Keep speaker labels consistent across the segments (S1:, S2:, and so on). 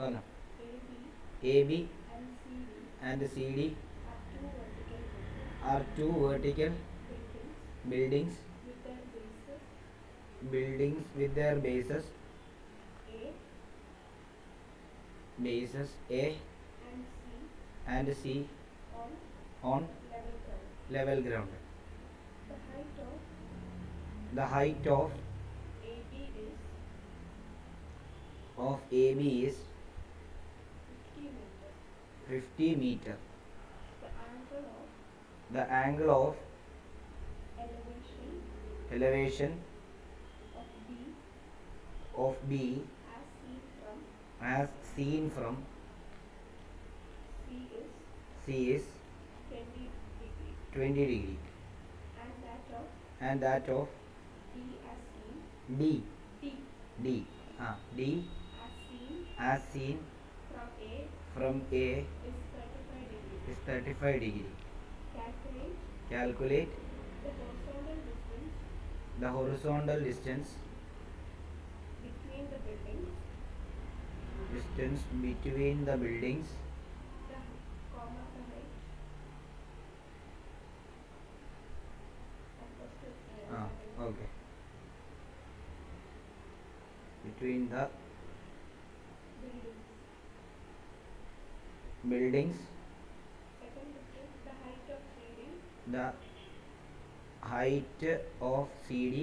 S1: പറഞ്ഞോ. AB and CD are two vertical buildings with their bases A and C on level ground. The height of AB is 50 meter. The angle of elevation of B as seen from C is 20 degree. And that of D as seen from A is 35 degree. Calculate the horizontal distance between the buildings okay, between the buildings. The height of CD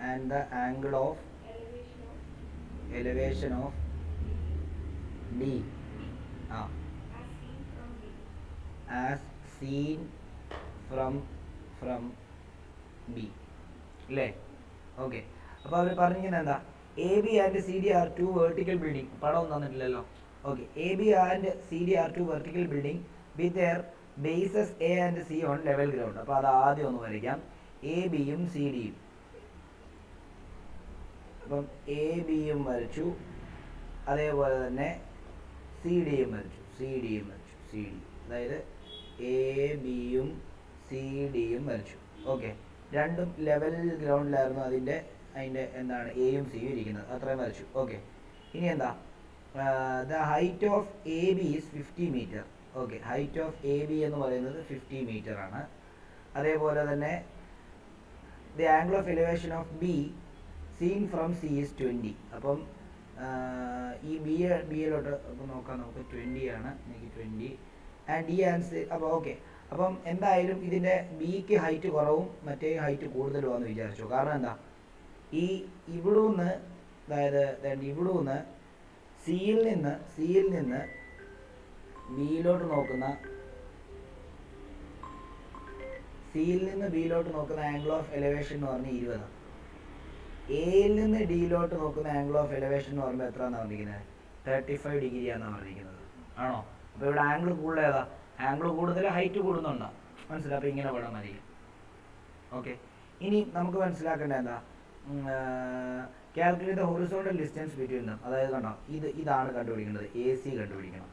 S1: and the angle of elevation of D as seen from B അല്ലേ? Okay. അപ്പോൾ അവർ പറഞ്ഞിരിക്കുന്നത് എന്താ? AB and CD are two vertical building. പടം തന്നിട്ടില്ലല്ലോ. Okay. AB and CD are two vertical building with their bases A and C on level ground. അപ്പോൾ അത് ആദ്യം ഒന്ന് വരയ്ക്കാം. ABയും CDയും. അപ്പം ABയും വരച്ചു, അതേപോലെ തന്നെ CDയും വരച്ചു. CD അതായത് ABയും CDയും വരച്ചു. ഓക്കെ. രണ്ടും ലെവൽ ഗ്രൗണ്ടിലായിരുന്നു അതിൻ്റെ എന്താണ് എയും സിയും ഇരിക്കുന്നത്. അത്രയും വരച്ചു. ഓക്കെ. ഇനി എന്താ? The height of AB is 50 metre. Okay. Height of AB എന്ന് പറയുന്നത് 50 മീറ്റർ ആണ്. അതേപോലെ തന്നെ the angle of elevation of B seen from C is 20. അപ്പം ഈ ബിയിലോട്ട് അപ്പം നോക്കാം നമുക്ക്. 20 ആണ്. എനിക്ക് 20 ആൻഡ് D ആൻഡ് C. അപ്പോൾ ഓക്കെ. അപ്പം എന്തായാലും ഇതിൻ്റെ ബിക്ക് ഹൈറ്റ് കുറവും മറ്റേ ഹൈറ്റ് കൂടുതലുമാണെന്ന് വിചാരിച്ചു. കാരണം എന്താ? ഈ ഇവിടുന്ന്, അതായത് ഇവിടുന്ന് സിയിൽ നിന്ന് ബിയിലോട്ട് നോക്കുന്ന ആംഗിൾ ഓഫ് എലിവേഷൻ എന്ന് പറഞ്ഞാൽ 20. എയിൽ നിന്ന് ഡിയിലോട്ട് നോക്കുന്ന ആംഗിൾ ഓഫ് എലിവേഷൻ എന്ന് പറയുമ്പോൾ എത്രയാണെന്ന് പറഞ്ഞിരിക്കുന്നത്? 35 ഡിഗ്രിയാണെന്ന് പറഞ്ഞിരിക്കുന്നത്. ആണോ? അപ്പോൾ ഇവിടെ ആംഗിൾ കൂടുതൽ ഏതാ? ആംഗിൾ കൂടുതൽ ഹൈറ്റ് കൂടുന്നുണ്ടോ? മനസ്സിലായി. അപ്പോൾ ഇങ്ങനെ പടം മതി. ഓക്കെ. ഇനി നമുക്ക് മനസ്സിലാക്കേണ്ടത് എന്താ? Calculate the horizontal distance between them. അതായത് കണ്ടോ, ഇതാണ് കണ്ടുപിടിക്കേണ്ടത്. AC കണ്ടുപിടിക്കണം.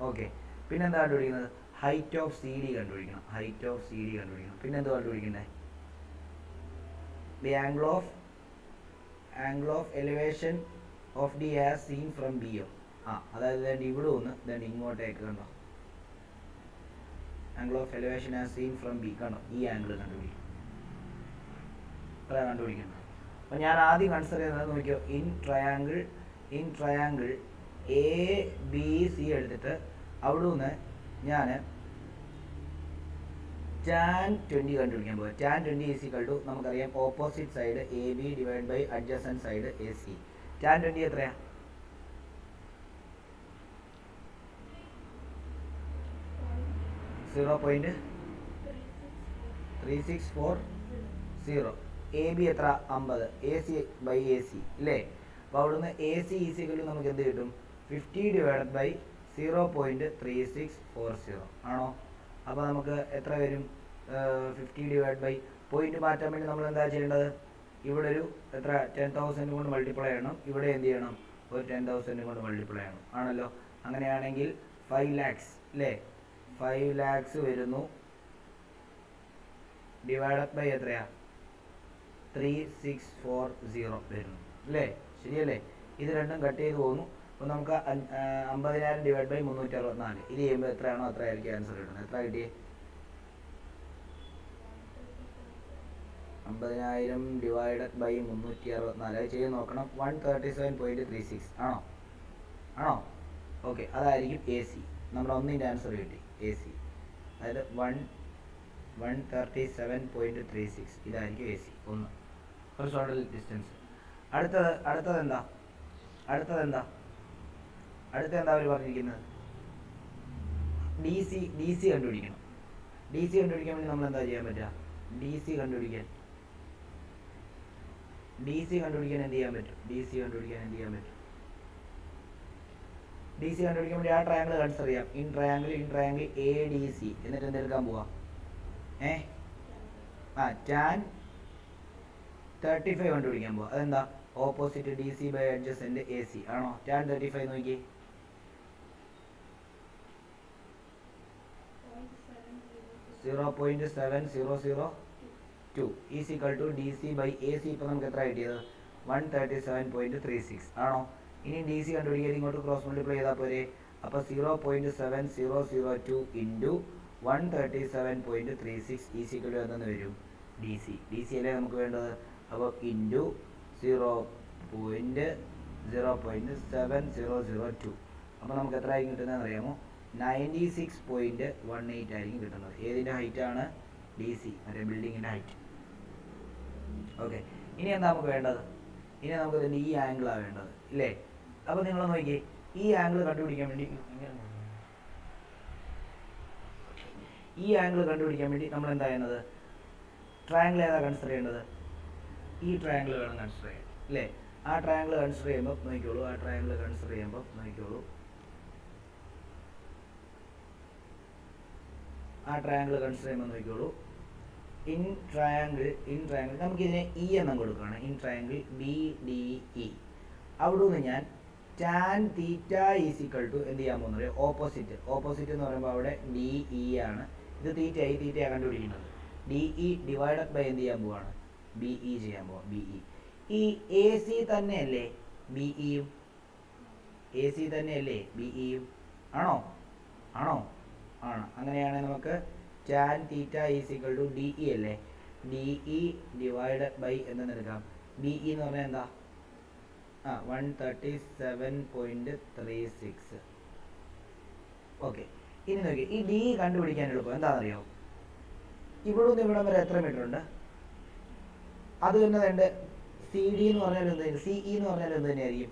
S1: ഓക്കെ. പിന്നെന്താ കണ്ടുപിടിക്കുന്നത്? ഹൈറ്റ് ഓഫ് CD കണ്ടുപിടിക്കണം. പിന്നെന്താ കണ്ടുപിടിക്കണ്ടേ? The angle of elevation of D as seen from B. അതായത് ഇവിടെ ഒന്ന് ഇങ്ങോട്ടേക്ക് കണ്ടോ, angle of elevation as seen from B കണ്ടോ, ഈ ആംഗിൾ കണ്ടുപിടിക്കും. കണ്ടുപിടിക്കണം. അപ്പം ഞാൻ ആദ്യം കൺസിഡർ ചെയ്യുന്നത് നോക്കിയോ, ഇൻ ട്രയാങ്കിൾ ABC എടുത്തിട്ട് അവിടെ നിന്ന് ഞാൻ tan 20 കണ്ടുപിടിക്കാൻ പോകും. tan 20 ഈസ് ഈക്വൽ ടു നമുക്കറിയാം opposite side AB divide by adjacent side AC. tan 20 എത്രയാ? 0.3640. AB എത്ര? 50. AC ബൈ AC ഇല്ലേ? അപ്പോൾ അവിടുന്ന് AC ഈസ് ഈക്വൽ ടു നമുക്ക് എന്ത് കിട്ടും? 50 ഡിവൈഡ് ബൈ 0.3640 ആണോ? അപ്പോൾ നമുക്ക് എത്ര വരും? 50 ഡിവൈഡ് ബൈ പോയിന്റ് മാറ്റാൻ വേണ്ടി നമ്മൾ എന്താ ചെയ്യേണ്ടത്? ഇവിടെ ഒരു എത്ര 10,000 കൊണ്ട് മൾട്ടിപ്ലൈ ചെയ്യണം. ഇവിടെ എന്ത് ചെയ്യണം? ഒരു 10,000 കൊണ്ട് മൾട്ടിപ്ലൈ ചെയ്യണം. ആണല്ലോ? അങ്ങനെയാണെങ്കിൽ 5 lakhs അല്ലേ? 5 lakhs വരുന്നു. ഡിവൈഡഡ് ബൈ എത്രയാ? 3640 വരുന്നു അല്ലേ? ശരിയല്ലേ? ഇത് രണ്ടും കട്ട് ചെയ്ത് പോകുന്നു. അപ്പോൾ നമുക്ക് 50,000 ഡിവൈഡ് ബൈ 364 ഇത് ചെയ്യുമ്പോൾ എത്രയാണോ അത്ര ആയിരിക്കും ആൻസർ കിട്ടുന്നത്. എത്ര കിട്ടിയേ? 50,000 ഡിവൈഡഡ് ബൈ 364 അത് ചെയ്ത് നോക്കണം. 137.36 ആണോ? ഓക്കെ, അതായിരിക്കും എ സി. നമ്മുടെ ഒന്നിൻ്റെ ആൻസർ കിട്ടി, എ സി. അതായത് 137.36 ഇതായിരിക്കും എ സി. ഒന്ന് ഹൊറിസോണ്ടൽ ഡിസ്റ്റൻസ്. അടുത്തത് എന്താ അവർ പറഞ്ഞിരിക്കുന്നത്? ഡി സി കണ്ടുപിടിക്കണം. ഡി സി കണ്ടുപിടിക്കാൻ വേണ്ടി നമ്മൾ എന്താ ചെയ്യാൻ പറ്റുക? ഡി സി കണ്ടുപിടിക്കാൻ എന്ത് ചെയ്യാൻ പറ്റും? ഡി സി കണ്ടുപിടിക്കാൻ വേണ്ടി ആ ട്രയാങ്കിൾ കൺസിഡർ ചെയ്യാം. In triangle A D C എന്നിട്ട് എന്തെടുക്കാൻ പോവാ? tan 35 കണ്ടുപിടിക്കാൻ പോവാ. അതെന്താ? Opposite D C by adjacent A C ആണോ? tan 35 നോക്കി, 0.7002 is equal to D C by A C. ഇപ്പോൾ നമുക്ക് എത്ര കിട്ടിയത്? 137.36 ആണോ? ഇനി ഡി സി കണ്ടുപിടിക്കാൻ ഇങ്ങോട്ട് ക്രോസ് മൾട്ടിപ്ലൈ ചെയ്താൽ പോരെ. അപ്പോൾ 0.7002 ഇൻറ്റു 137.36 ഈസ് ഈക്വൽ ടു എന്തെന്ന് വരും? ഡി സി അല്ലേ നമുക്ക് വേണ്ടത്. അപ്പോൾ ഇൻറ്റു 0.7002. അപ്പോൾ നമുക്ക് എത്ര ആയിരിക്കും കിട്ടുന്നതെന്ന് അറിയാമോ? 96.18 ആയിരിക്കും കിട്ടുന്നത്. ഏതിൻ്റെ ഹൈറ്റാണ്? ഡി സി, മറ്റേ ബിൽഡിങ്ങിൻ്റെ ഹൈറ്റ്. ഓക്കെ, ഇനി എന്താ നമുക്ക് വേണ്ടത്? ഇനി നമുക്ക് ഇതിൻ്റെ ഈ ആംഗിളാണ് വേണ്ടത്, ഇല്ലേ? അപ്പോൾ നിങ്ങൾ നോക്കിയേ, ഈ ആംഗിൾ കണ്ടുപിടിക്കാൻ വേണ്ടി നമ്മൾ എന്താ ചെയ്യുന്നത്? ട്രയാങ്കിൾ ഏതാ കൺസിഡർ ചെയ്യേണ്ടത്? ഈ ട്രയാങ്കിൾ വേണം കൺസിഡർ ചെയ്യാൻ, അല്ലേ? ആ ട്രയാങ്കിൾ കൺസിഡർ ചെയ്യുമ്പോൾ നോക്കിക്കോളൂ. ഇൻ ട്രയാങ്കിൾ നമുക്കിതിനെ ഇ എന്നും കൊടുക്കുകയാണ്. In triangle B D E. അവിടെ നിന്ന് ഞാൻ tan theta is equal to എന്ത് ചെയ്യാൻ പോകുന്നത്? ഓപ്പോസിറ്റ് എന്ന് പറയുമ്പോൾ അവിടെ ഡി ഇ ആണ്. ഇത് തീറ്റയാണ് കണ്ടുപിടിക്കുന്നത്. ഡി ഇ ഡിവൈഡഡ് ബൈ എന്ത് ചെയ്യാൻ പോവാണ്? ബി ഇ ചെയ്യാൻ പോവാം. ബി ഇ ഈ എ സി തന്നെയല്ലേ ബി ഇയും? ആണോ? ആണ്. അങ്ങനെയാണെങ്കിൽ നമുക്ക് tan theta is equal to D E അല്ലേ? ഡി ഇ ഡിവൈഡഡ് ബൈ എന്തെന്ന് എടുക്കാം? ബി ഇ എന്ന് പറഞ്ഞാൽ എന്താ? 137.36. ഓക്കെ, ഇനി നോക്കി, ഈ ഡി കണ്ടുപിടിക്കാൻ എളുപ്പം എന്താണെന്നറിയോ? ഇവിടെ നിന്ന് ഇവിടം വരെ എത്ര മീറ്റർ ഉണ്ട്? അത് തന്നെ വേണ്ട. സി ഡി എന്ന് പറഞ്ഞാൽ എന്ത്? സിഇ എന്ന് പറഞ്ഞാൽ എന്ത് തന്നെയായിരിക്കും?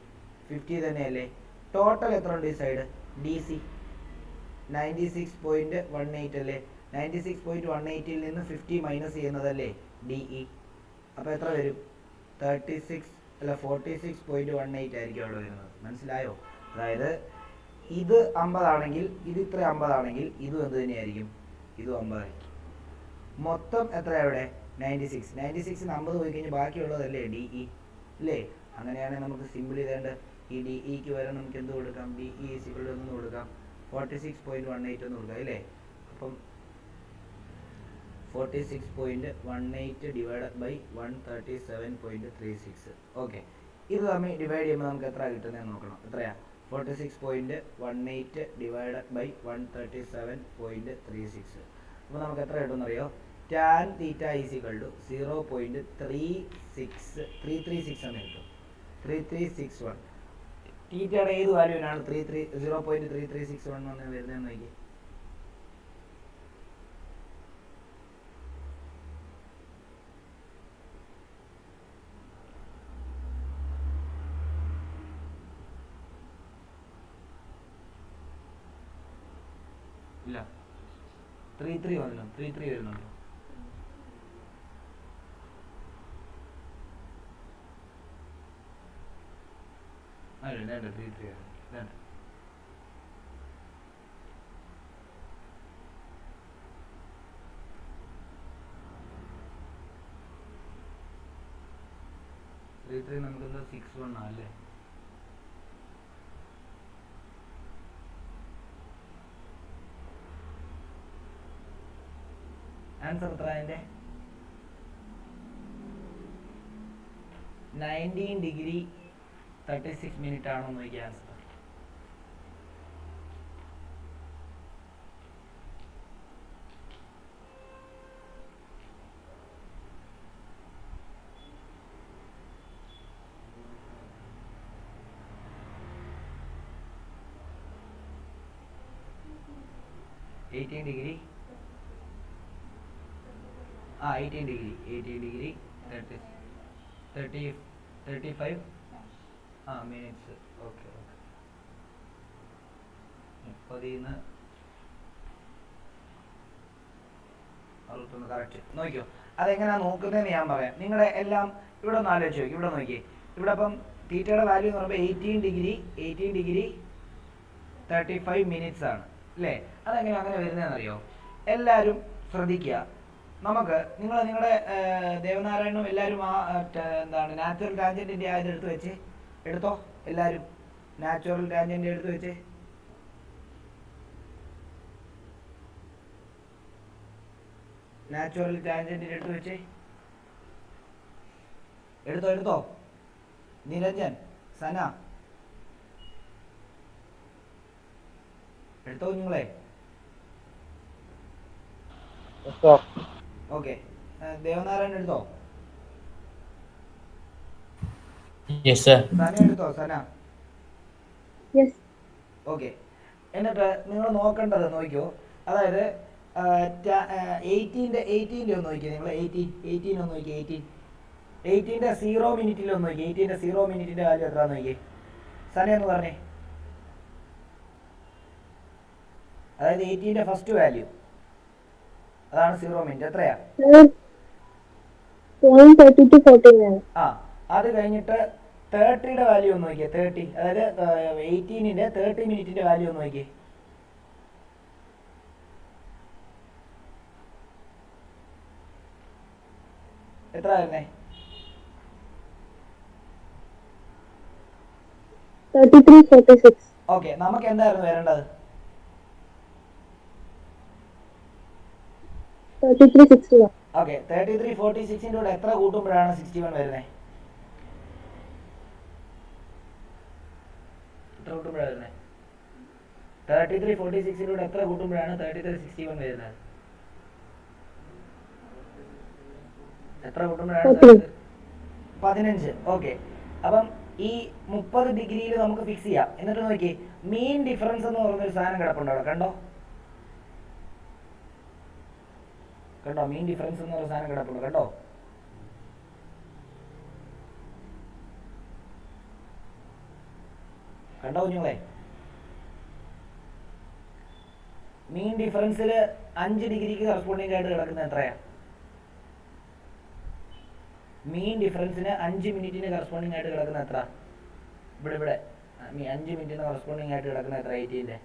S1: 50 തന്നെയല്ലേ? ടോട്ടൽ എത്ര ഉണ്ട് ഈ സൈഡ്? ഡി സി 96.18 അല്ലേ? 96.18ൽ നിന്ന് 50 മൈനസ് ചെയ്യുന്നതല്ലേ ഡി ഇ. അപ്പോൾ എത്ര വരും? 46.18 ആയിരിക്കും അവിടെ വരുന്നത്. മനസ്സിലായോ? അതായത് ഇത് 50 ആണെങ്കിൽ ഇത് ഇത്ര 50 ആണെങ്കിൽ ഇതും എന്ത് തന്നെയായിരിക്കും? ഇതും 50 ആയിരിക്കും. മൊത്തം എത്ര അവിടെ? 96. 96 50 പോയി കഴിഞ്ഞാൽ ബാക്കിയുള്ളതല്ലേ ഡി ഇ, അല്ലേ? അങ്ങനെയാണെങ്കിൽ നമുക്ക് സിമ്പിൾ ചെയ്തേണ്ട ഈ ഡി ഇക്ക് വരെ നമുക്ക് എന്ത് കൊടുക്കാം? D E is equal to എന്ന് കൊടുക്കാം 46.18 എന്ന് കൊടുക്കാം, അല്ലേ? അപ്പം 46.18 ഡിവൈഡഡ് ബൈ 137.36. ഓക്കെ, ഇത് തമ്മിൽ ഡിവൈഡ് ചെയ്യുമ്പോൾ നമുക്ക് എത്ര കിട്ടുന്നതെന്ന് നോക്കണം. എത്രയാ? 46.18 ഡിവൈഡഡ് ബൈ 137.36. അപ്പോൾ നമുക്ക് എത്ര കിട്ടുമെന്നറിയോ? Tan theta is equal to 0.336 എന്ന് കിട്ടും. 3361. തീറ്റയുടെ ഏത് വാല്യൂവിനാണ് 0.3361 എന്ന് വരുന്നതെന്ന് നോക്കി. ഇല്ല, 33 വന്നല്ലോ. 33 വരുന്നുണ്ടോ? അല്ല, 33 വേണ്ട. നമുക്കെന്താ 61 അല്ലേ? ആൻസർ എത്ര അതിൻ്റെ? 19 ഡിഗ്രി 36 മിനിറ്റ് ആണോ എന്ന് നോക്കിയ answer. Degree 18 degree 35 minutes. Okay 30 61 correct. നോക്കിയോ അതെങ്ങനെയാ നോക്കുന്നതെന്ന് ഞാൻ പറയാം. നിങ്ങളുടെ എല്ലാം ഇവിടെ ഒന്ന് ആലോചിച്ച് നോക്കി. ഇവിടെ നോക്കിയേ, ഇവിടെ ഇപ്പം തീറ്റയുടെ വാല്യൂ എന്ന് പറയുമ്പോൾ 18 ഡിഗ്രി 35 മിനിറ്റ്സ് ആണ് അല്ലേ? അതെങ്ങനെ അങ്ങനെ വരുന്നതെന്നറിയോ? എല്ലാവരും ശ്രദ്ധിക്കുക. നമുക്ക് നിങ്ങളുടെ ദേവനാരായണനും എല്ലാവരും എന്താണ് നാച്ചുറൽ ടാൻജൻറ്റിൻ്റെ ആയത് എടുത്തോ. എല്ലാവരും നാച്ചുറൽ ടാൻജൻറ്റ് എടുത്ത് വെച്ച് എടുത്തോ. നിരഞ്ജൻ, സന എടുത്തോ നിങ്ങളെ. ഓക്കെ, ദേവനാരായണൻ എടുത്തോ. സന എടുത്തോ. സന ഓക്കെ. എന്നിട്ട് നിങ്ങൾ നോക്കേണ്ടത് നോക്കിയോ, അതായത് 18 ഒന്ന് നോക്കിയേ. നിങ്ങൾ 18 ഒന്ന് നോക്കിയേ. 18 0 മിനിറ്റിൽ ഒന്ന് നോക്കിയേ. 18 0 മിനിറ്റിന്റെ വാല്യൂ എത്ര നോക്കിയേ? സന എന്ന് പറഞ്ഞേ. അതായത് 18 ഫസ്റ്റ് വാല്യൂ അതാണ് 0 മിനിറ്റ്. എത്രയാ? അത് കഴിഞ്ഞിട്ട് 30യുടെ വാല്യൂ ഒന്ന് നോക്കിയേ. 30, അതായത് 18ന്റെ 30 മിനിറ്റിന്റെ വാല്യൂ ഒന്ന് നോക്കിയേ. എത്ര വരുന്നേ?
S2: 33:46.
S1: ഓക്കെ, നമുക്ക് എന്തായിരുന്നു വരേണ്ടത്?
S2: 33:61.
S1: ഓക്കെ, 33:46ന്റെ കൂടെ എത്ര കൂട്ടുമ്പോഴാണ് 61 വരുന്നത്? എത്ര കൂട്ടുമ്പോഴാണ് വരുന്നത്? 33:46ന്റെ കൂടെ എത്ര കൂട്ടുമ്പോഴാണ് 33:61 വരുന്നത്? എത്ര കൂട്ടുമ്പോഴാണ്? 15. ഓക്കെ, അപ്പം ഈ 30 ഡിഗ്രിയിൽ നമുക്ക് ഫിക്സ് ചെയ്യാം. എന്നിട്ട് നോക്കി, മീൻ ഡിഫറൻസ് എന്ന് പറയുന്നൊരു സാധനം കിടപ്പുണ്ടോ അവിടെ? കണ്ടോ? മീൻ ഡിഫറൻസ് എന്ന് പറയുന്ന സാധനം കിടപ്പുണ്ടോ? കണ്ടോ കുഞ്ഞുങ്ങളെ? മീൻ ഡിഫറൻസിൽ 5 ഡിഗ്രിക്ക് കറസ്പോണ്ടിങ് ആയിട്ട് കിടക്കുന്നത് എത്രയാ? മീൻ ഡിഫറൻസിന് 5 മിനിറ്റിന് കറസ്പോണ്ടിങ് ആയിട്ട് കിടക്കുന്ന എത്ര? ഇവിടെ 5 മിനിറ്റിന് കറസ്പോണ്ടിങ് ആയിട്ട് കിടക്കുന്ന എത്ര? 18ന്റെ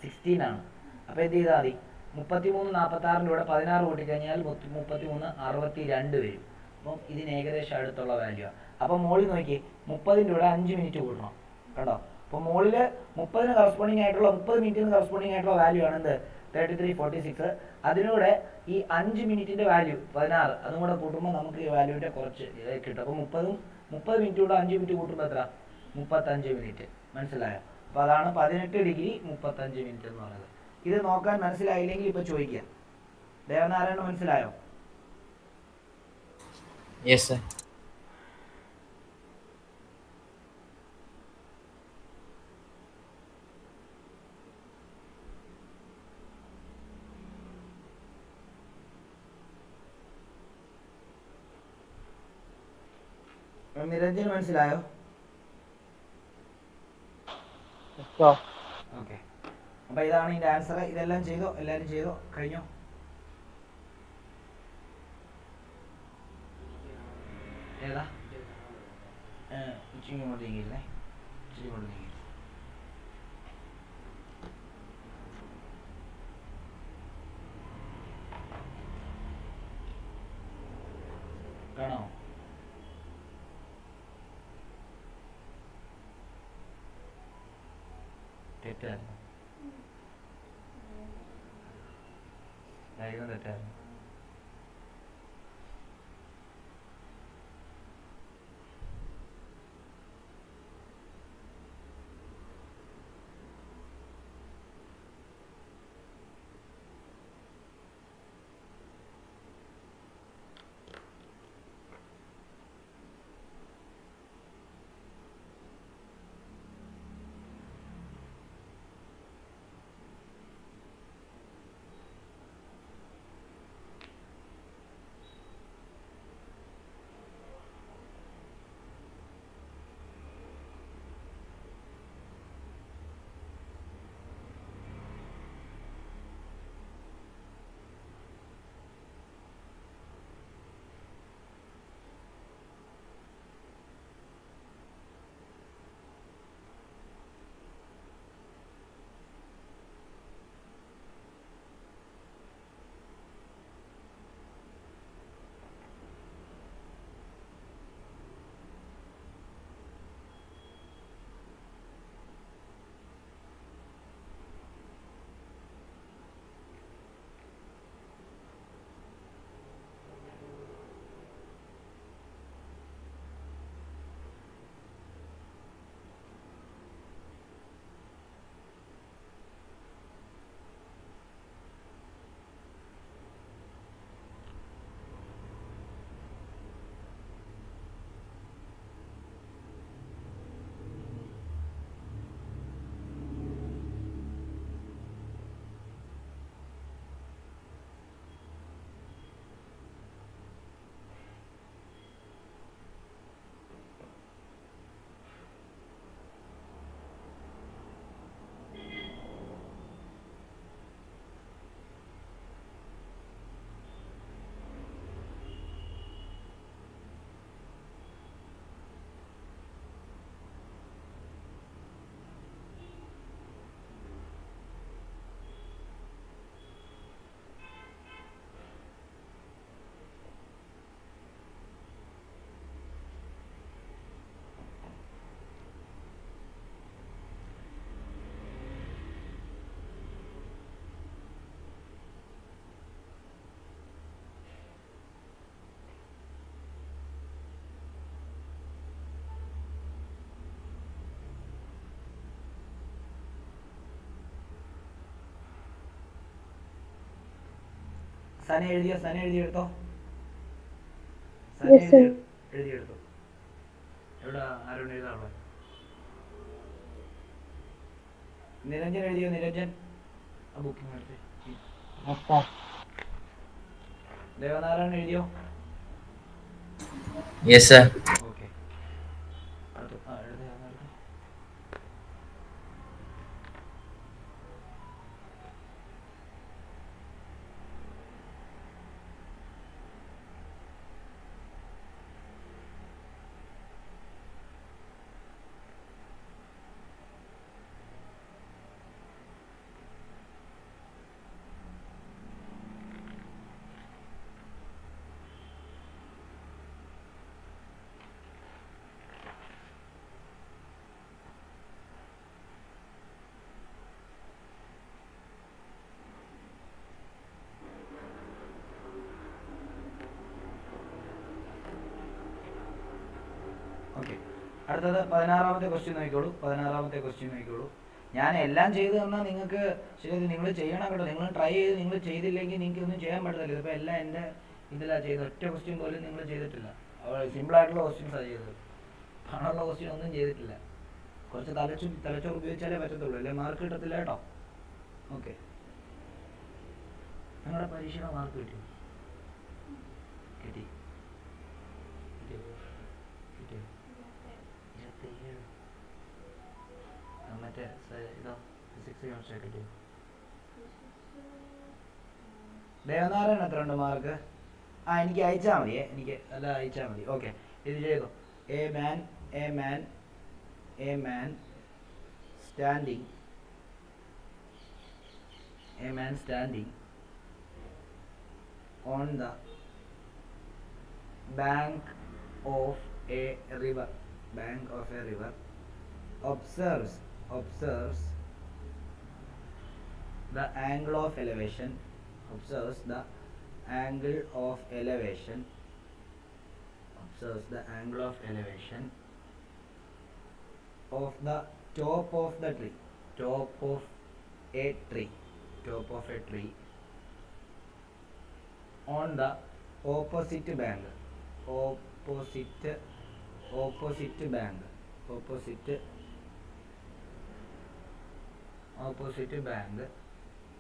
S1: 16 ആണ്. അപ്പോൾ എന്ത് ചെയ്താൽ മതി? 33:46ന്റെ കൂടെ 16 കൂട്ടിക്കഴിഞ്ഞാൽ 33:62 വരും. അപ്പം ഇതിന് ഏകദേശം അടുത്തുള്ള വാല്യൂ ആണ്. അപ്പം മോളിൽ നോക്കി 30ന്റെ കൂടെ 5 മിനിറ്റ് കൂട്ടണം. കണ്ടോ? അപ്പോൾ മുകളിൽ 30ന് കറസ്പോണ്ടിങ് ആയിട്ടുള്ള 30 മിനിറ്റിന് കറസ്പോണ്ടിങ് ആയിട്ടുള്ള വാല്യൂ ആണ് എന്ത്? 33:46. അതിലൂടെ ഈ 5 മിനിറ്റിന്റെ വാല്യൂ 16, അതും കൂടെ കൂട്ടുമ്പോൾ നമുക്ക് ഈ വാല്യൂവിന്റെ കുറച്ച് കിട്ടും. അപ്പോൾ 30 മിനിറ്റ് കൂടെ 5 മിനിറ്റ് കൂട്ടുമ്പോൾ എത്ര? 35 മിനിറ്റ്. മനസ്സിലായോ? അപ്പോൾ അതാണ് 18 ഡിഗ്രി 35 മിനിറ്റ് എന്ന് പറയുന്നത്. ഇത് നോക്കാൻ മനസ്സിലായില്ലെങ്കിൽ ഇപ്പൊ ചോദിക്കാം. ദേവനാരായണ മനസ്സിലായോ?
S3: Yes sir.
S1: നിരഞ്ജന് മനസ്സിലായോ? ഓക്കെ, അപ്പൊ ഇതാണ് ഇതിന്റെ ആൻസർ. ഇതെല്ലാം ചെയ്തോ? എല്ലാരും ചെയ്തോ? കഴിഞ്ഞോ? ഏതാ? ഉച്ചയ്ക്ക് ഇങ്ങോട്ട് നീങ്ങിയിരുന്നേ. ഉച്ചയ്ക്ക് ഇങ്ങോട്ട് നീങ്ങി. കാണോ? തെറ്റായിരുന്നു. തെറ്റായിരുന്നു. സന എഴുതിയെടുത്തോ.
S2: Yes, sir.
S1: എഴുതിയെടുത്തോ. എവിടെ ആരോട് എഴുതാറുള്ളത്? നിരഞ്ജൻ എഴുതിയോ? നിരഞ്ജൻ ആ ബുക്കിംഗ് എടുത്ത്. ദേവനാരായണൻ എഴുതിയോ?
S3: Yes, sir.
S1: ഓക്കെ. ഓക്കെ, അടുത്തത് 16-ാമത്തെ ക്വസ്റ്റ്യൻ നോക്കിക്കോളൂ. ഞാൻ എല്ലാം ചെയ്തു തന്നാൽ നിങ്ങൾക്ക് ശരി, നിങ്ങൾ ചെയ്യണം കേട്ടോ. നിങ്ങൾ ട്രൈ ചെയ്ത് നിങ്ങൾ ചെയ്തില്ലെങ്കിൽ നിങ്ങൾക്ക് ഒന്നും ചെയ്യാൻ പറ്റത്തില്ല. ഇതിപ്പോൾ എല്ലാം എൻ്റെ ഇതിലാണ് ചെയ്തത്. ഒറ്റ ക്വസ്റ്റ്യൻ പോലും നിങ്ങൾ ചെയ്തിട്ടില്ല. സിമ്പിളായിട്ടുള്ള ക്വസ്റ്റ്യൻസാണ് ചെയ്തത്. പണമുള്ള ക്വസ്റ്റ്യൻ ഒന്നും ചെയ്തിട്ടില്ല. കുറച്ച് തലച്ചോറ് ഉപയോഗിച്ചാലേ പറ്റത്തുള്ളൂ, അല്ലേ മാർക്ക് കിട്ടത്തില്ല കേട്ടോ. ഓക്കെ, നിങ്ങളുടെ പരീക്ഷയുടെ മാർക്ക് കിട്ടി? മറ്റേ ഇതോ ഫിസിക്സ് കെമിസ്ട്രി കിട്ടി? ദേവനാരായണൻ എത്ര ഉണ്ട് മാർക്ക്? എനിക്ക് അയച്ചാൽ മതിയേ, അയച്ചാൽ മതി. ഓക്കെ, ഇത് ചെയ്തോ. A man standing on the bank of a river observes the angle of elevation of the top of a tree on the opposite bank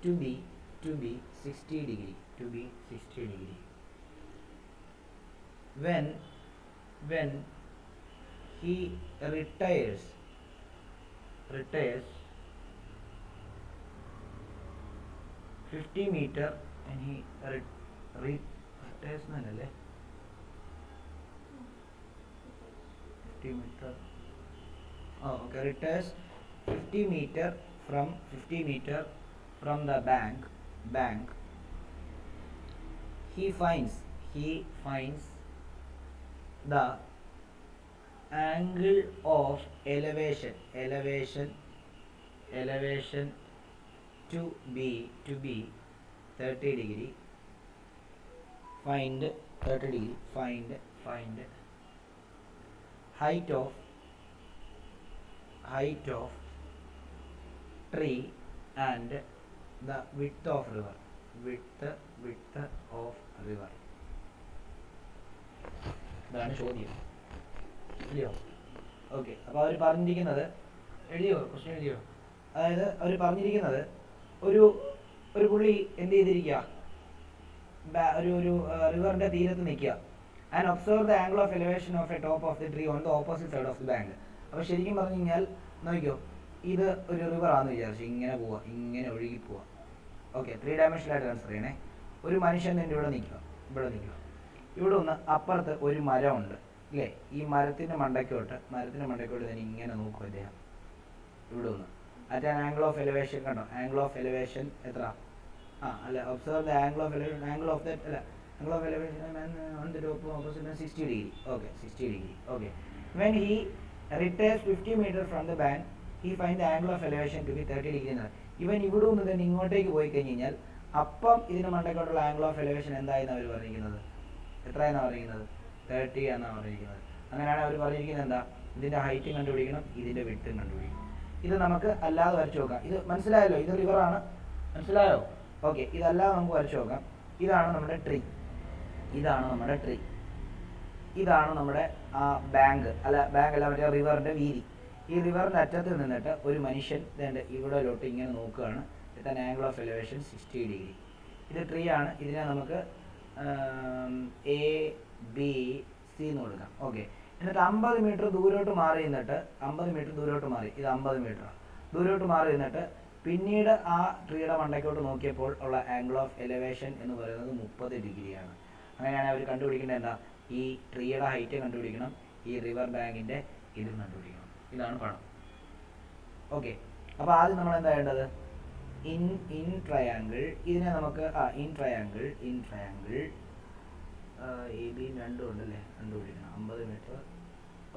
S1: to be 60 degree when he retires 50 meter and he retires എന്നല്ലേ 50 meter. Okay, retires 50 meter from the bank. He finds the angle of elevation to be 30 degree. Find 30 degree. Find height of tree and the width of river. ഇതാണ് ചോദ്യം. ഇല്ലയോ? Okay, അപ്പോൾ അവർ പറഞ്ഞിരിക്കുന്നത് question എഴുതിയോ? അതായത് അവർ പറഞ്ഞിരിക്കുന്നത് ഒരു പുള്ളി എന്ത് ചെയ്തിരിക്കുക, ഒരു റിവറിന്റെ തീരത്ത് നിൽക്കുക. And observe the angle of elevation of A top of the tree on the opposite side of the bank. അപ്പോൾ ശരിക്കും പറഞ്ഞു കഴിഞ്ഞാൽ നോക്കിക്കോ, ഇത് ഒരു റിവർ ആണെന്ന് വിചാരിച്ചു, ഇങ്ങനെ ഒഴുകി പോവാ. ഓക്കെ, 3 ഡയമെൻഷനായിട്ട് ട്രാൻസ്ഫർ ചെയ്യണേ. ഒരു മനുഷ്യൻ തന്നെ ഇവിടെ നിൽക്കുക. ഇവിടെ ഒന്ന് അപ്പുറത്ത് ഒരു മരമുണ്ട് ഇല്ലേ? ഈ മരത്തിന്റെ മണ്ടയ്ക്കോട്ട് തന്നെ ഇങ്ങനെ നോക്കും അദ്ദേഹം. ഇവിടെ ഒന്ന് at an angle of elevation കണ്ടോ? ആംഗിൾ ഓഫ് എലിവേഷൻ എത്ര? Observe the angle of elevation on the top opposite 60 degree. Okay, 60 degree. Okay, when he retires 50 meter from the bank, he find the angle of elevation to be 30 degree. ഇവൻ ഇവിടെ നിന്ന് തന്നെ ഇങ്ങോട്ടേക്ക് പോയി കഴിഞ്ഞ് കഴിഞ്ഞാൽ അപ്പം ഇതിന് മണ്ടക്കോട്ടുള്ള ആംഗിൾ ഓഫ് എലിവേഷൻ എന്തായെന്ന് അവർ പറഞ്ഞിരിക്കുന്നത്? എത്രയെന്നാണ് പറഞ്ഞിരിക്കുന്നത്? 30 എന്നാണ് പറഞ്ഞിരിക്കുന്നത്. അങ്ങനെയാണ് അവർ പറഞ്ഞിരിക്കുന്നത് എന്താ? ഇതിന്റെ ഹൈറ്റും കണ്ടുപിടിക്കണം, ഇതിന്റെ വിഡ്ത്തും കണ്ടുപിടിക്കണം. ഇത് നമുക്ക് അല്ലാതെ വരച്ചു നോക്കാം. ഇത് മനസ്സിലായല്ലോ? ഇത് റിവറാണ്, മനസ്സിലായോ? ഓക്കെ, ഇതല്ലാതെ നമുക്ക് വരച്ചു നോക്കാം. ഇതാണ് നമ്മുടെ ട്രീ, ഇതാണ് നമ്മുടെ ട്രീ, ഇതാണ് നമ്മുടെ ബാങ്ക് അല്ല മറ്റേ റിവറിൻ്റെ വീതി. ഈ റിവറിൻ്റെ അറ്റത്ത് നിന്നിട്ട് ഒരു മനുഷ്യൻ ഇവിടെലോട്ട് ഇങ്ങനെ നോക്കുകയാണ്. With an angle of elevation 60 degree. ഇത് ട്രീ ആണ്. ഇതിനെ നമുക്ക് എ ബി സി എന്ന് കൊടുക്കാം. ഓക്കെ. എന്നിട്ട് 50 മീറ്റർ ദൂരോട്ട് മാറി നിന്നിട്ട് 50 മീറ്റർ ദൂരോട്ട് മാറി, ഇത് 50 മീറ്റർ ദൂരോട്ട് മാറി നിന്നിട്ട് പിന്നീട് ആ ട്രീയുടെ മണ്ടയ്ക്കോട്ട് നോക്കിയപ്പോൾ ഉള്ള ആംഗിൾ ഓഫ് എലിവേഷൻ എന്ന് പറയുന്നത് 30 ഡിഗ്രിയാണ്. അങ്ങനെയാണെങ്കിൽ അവർ കണ്ടുപിടിക്കേണ്ടത് എന്താ? ഈ ട്രീയുടെ ഹൈറ്റ് കണ്ടുപിടിക്കണം, ഈ റിവർ ബാങ്കിൻ്റെ ഇതും കണ്ടുപിടിക്കണം. ഇതാണ് പണം. ഓക്കെ. അപ്പോൾ ആദ്യം നമ്മൾ എന്താ വേണ്ടത്? ഇൻ ട്രയാങ്കിൾ ഇതിനെ നമുക്ക് ഇൻ ട്രയാങ്കിൾ എ ബിയും രണ്ടും ഉണ്ടല്ലേ, കണ്ടുപിടിക്കണം. 50 മീറ്റർ.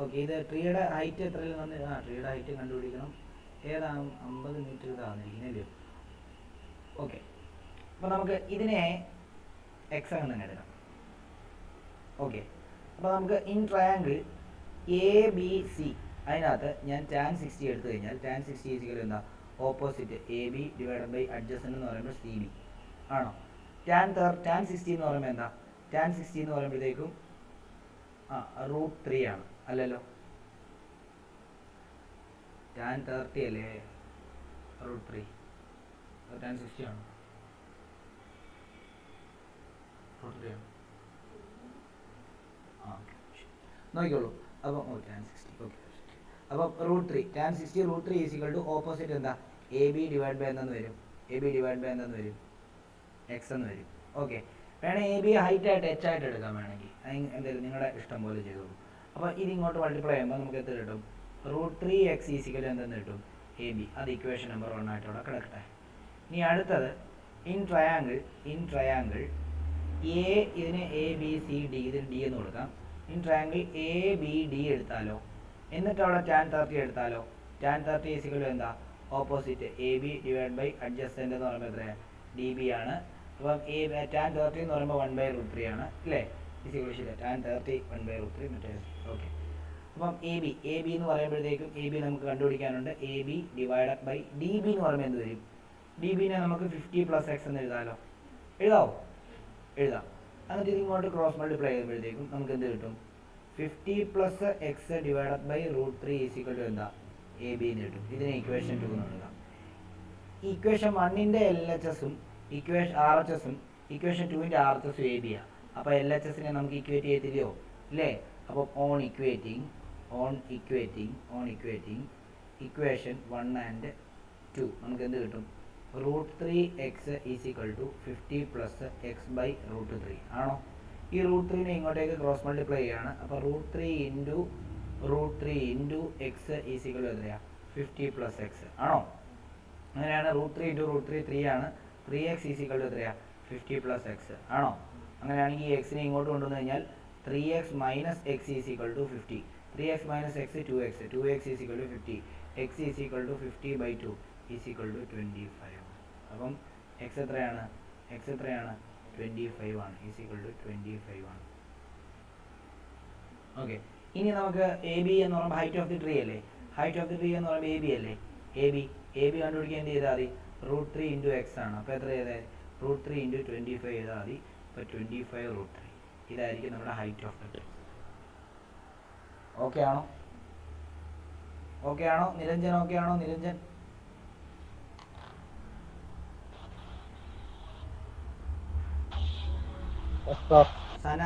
S1: ഓക്കെ. ഇത് ട്രീയുടെ ഹൈറ്റ് എത്രയും വന്ന് ട്രീയുടെ ഹൈറ്റ് കണ്ടുപിടിക്കണം. ഏതാണ്? 50 മീറ്റർ ഇതാന്നിരിക്കുന്നല്ലോ. ഓക്കെ. അപ്പോൾ നമുക്ക് ഇതിനെ എക്സ് എന്ന് തന്നെ എടുക്കാം. ഓക്കെ. അപ്പോൾ നമുക്ക് in triangle A B C അതിനകത്ത് ഞാൻ tan 60 എടുത്തു കഴിഞ്ഞാൽ tan 60 ഈക്വൽ എന്താ? Opposite A B divided by adjacent എന്ന് പറയുമ്പോൾ സി ബി ആണോ? tan 60 എന്ന് പറയുമ്പോൾ എന്താ? tan 60 എന്ന് പറയുമ്പോഴത്തേക്കും √3 ആണ് അല്ലല്ലോ? tan 30 അല്ലേ √3? tan 60 ആണ്, √3 ആണ്. നോക്കിക്കോളൂ. അപ്പം tan 60. ഓക്കെ. അപ്പം √3 tan 60 √3 ഈസിക്വൽ ടു ഓപ്പോസിറ്റ് എന്താ? എ ബി ഡിവൈഡ് ബൈ എന്തെന്ന് വരും? എ ബി ഡിവൈഡ് ബൈ എന്തെന്ന് വരും? എക്സ് എന്ന് വരും. ഓക്കെ. വേണമെങ്കിൽ എ ബി ഹൈറ്റ് ആയിട്ട് എച്ച് ആയിട്ട് എടുക്കാം, വേണമെങ്കിൽ എന്തായാലും നിങ്ങളുടെ ഇഷ്ടം പോലെ ചെയ്തോളൂ. അപ്പോൾ ഇതിങ്ങോട്ട് മൾട്ടിപ്ലൈ ചെയ്യുമ്പോൾ നമുക്ക് എത്ര കിട്ടും? √3x ഈസിക്വൽ എന്തെന്ന് കിട്ടും? A B. അത് ഇക്വേഷൻ നമ്പർ 1 ആയിട്ട് അവിടെ കിടക്കട്ടെ. ഇനി അടുത്തത് ഇൻ ട്രയാങ്കിൾ എ, ഇതിന് എ ബി സി ഡി, ഇതിന് ഡി എന്ന് കൊടുക്കാം. In triangle A B D എടുത്താലോ, എന്നിട്ട് അവിടെ tan 30 എടുത്താലോ? tan 30 ഈസിക്വൽ എന്താ? Opposite A B divide by adjacent എന്ന് പറയുമ്പോൾ എത്രയാണ്? ഡി ബി ആണ്. അപ്പം tan 30 എന്ന് പറയുമ്പോൾ 1/√3 ആണ് അല്ലേ? ഈസിക്വൽ ശരി. tan 30 1/√3 മറ്റേ. ഓക്കെ. അപ്പം എ ബി എന്ന് പറയുമ്പോഴത്തേക്കും എ ബി നമുക്ക് കണ്ടുപിടിക്കാനുണ്ട്. A B divided by D B എന്ന് പറയുമ്പോൾ എന്ത് വരും? ഡി ബിനെ നമുക്ക് 50 + x എന്ന് എഴുതാമല്ലോ. എഴുതാമോ? എഴുതാം. എന്നിട്ട് ഇതിങ്ങോട്ട് ക്രോസ് മൾട്ടിപ്ലൈ ചെയ്യുമ്പോഴത്തേക്കും നമുക്ക് എന്ത് കിട്ടും? 50 + x divided by √3 is equal to എന്താ? എ ബി എന്ന് കിട്ടും. ഇതിനെ ഇക്വേഷൻ 2 എന്ന് എഴുതാം. ഇക്വേഷൻ 1ൻ്റെ എൽ എച്ച് എസും ആർ എച്ച് എസും ഇക്വേഷൻ 2ൻ്റെ ആർ എച്ച് എസും എ ബിയാണ്. അപ്പോൾ എൽ എച്ച് എസിനെ നമുക്ക് ഇക്വേറ്റ് ചെയ്തില്ലയോ അല്ലേ? അപ്പോൾ ഓൺ ഇക്വേറ്റിംഗ് ഇക്വേഷൻ 1 and 2 നമുക്ക് എന്ത് കിട്ടും? √3x is equal to 50 + x by √3 ആണോ? ഈ √3നെ ഇങ്ങോട്ടേക്ക് ക്രോസ് മൾട്ടിപ്ലൈ ചെയ്യാണ്. അപ്പോൾ √3 ഇൻറ്റു എക്സ് ഈസിക്വൽ എത്രയാണ്? 50 + x ആണോ? അങ്ങനെയാണ്. √3 × √3 3 ആണ്. 3x ഈസിക്വൽ ടു എത്രയാണ്? 50 + x ആണോ? അങ്ങനെയാണെങ്കിൽ ഈ എക്സിനെ ഇങ്ങോട്ട് കൊണ്ടുവന്നു കഴിഞ്ഞാൽ 3x - x is equal to 50. 3x - x 2x. 2x is equal to 50. x is equal to 50/2 is equal to 25. അപ്പം x എത്രയാണ്? 25 ആണ്. ഈസിക്വൽ ടു 25 ആണ്. ഓക്കെ. ഇനി നമുക്ക് എ ബി എന്ന് പറയുമ്പോൾ ഹൈറ്റ് ഓഫ് ദി ട്രീ അല്ലേ? ഹൈറ്റ് ഓഫ് ദി ട്രീ എന്ന് പറയുമ്പോൾ എ ബി അല്ലേ? എ ബി കണ്ടുപിടിക്കാൻ എന്ത് ചെയ്താൽ മതി? √3 × x ആണ്. അപ്പോൾ എത്ര ചെയ്താൽ? √3 × 25 ചെയ്താൽ മതി. അപ്പോൾ 25√3. ഇതായിരിക്കും നമ്മുടെ height of the tree. Okay ആണോ? നിരഞ്ജൻ ഓക്കെ ആണോ? നിരഞ്ജൻ സന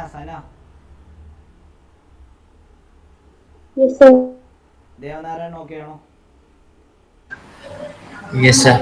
S2: Yes, sir.
S1: ദേവനാരായൺ ഓക്കെ ആണോ?
S3: Yes, sir.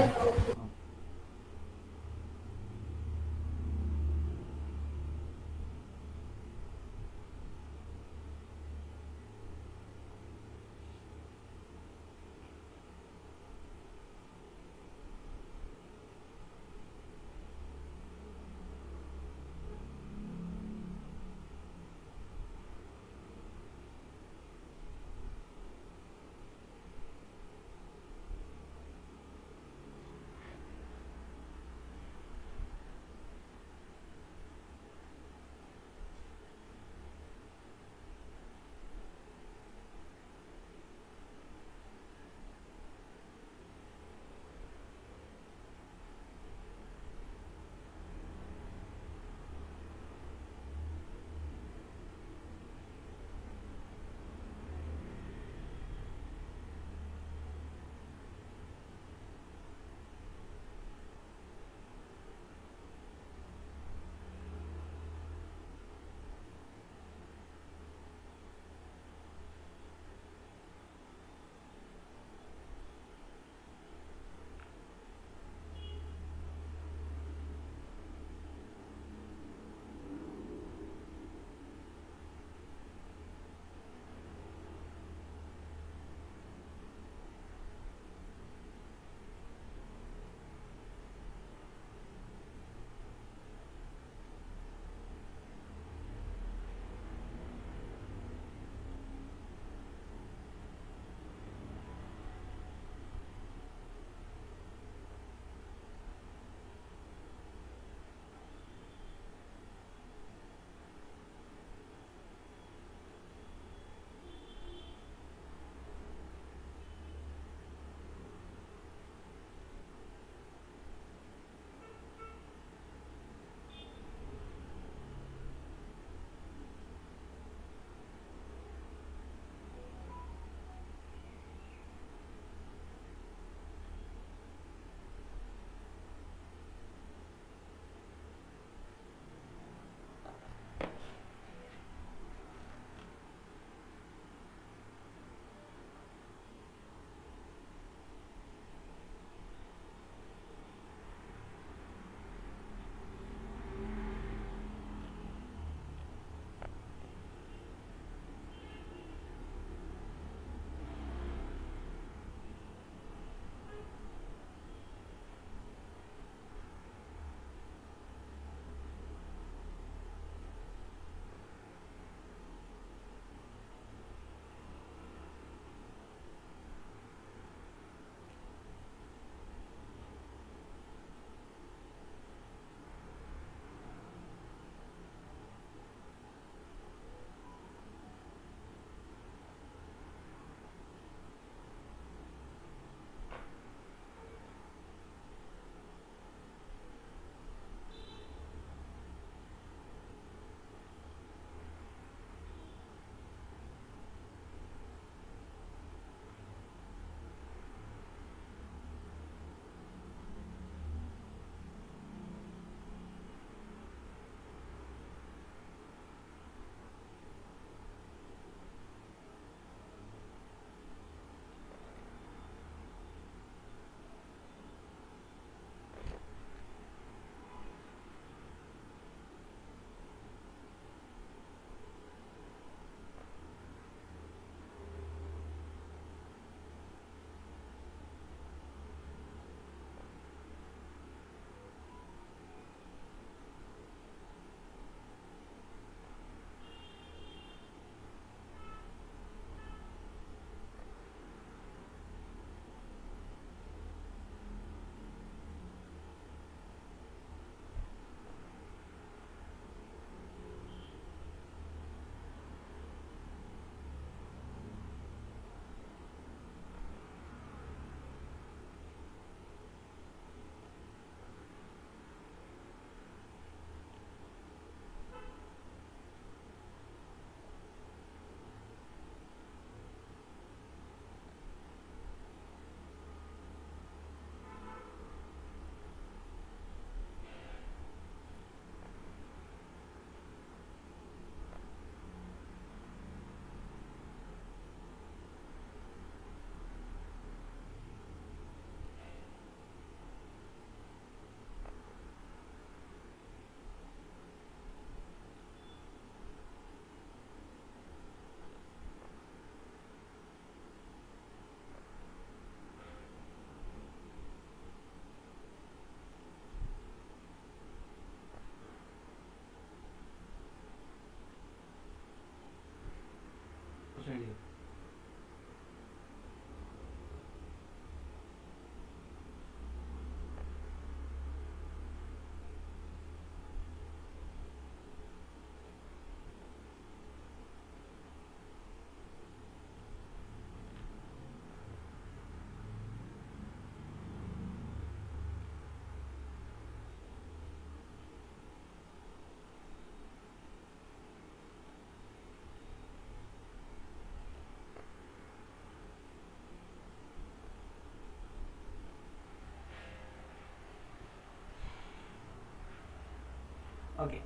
S1: ഓക്കെ,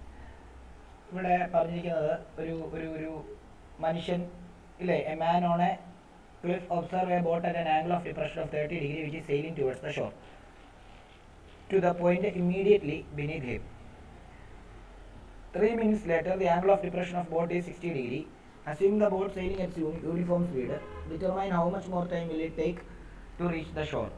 S1: ഇവിടെ പറഞ്ഞിരിക്കുന്നത് ഒരു ഒരു ഒരു മനുഷ്യൻ ഇല്ലേ, a man on A cliff observe a boat at an angle of depression of 30 degree which is sailing towards the shore to the point immediately beneath him. 3 minutes later, the angle of depression of boat is 60 degree. Assume the boat sailing at uniform speed. Determine how much more time will it take to reach the shore.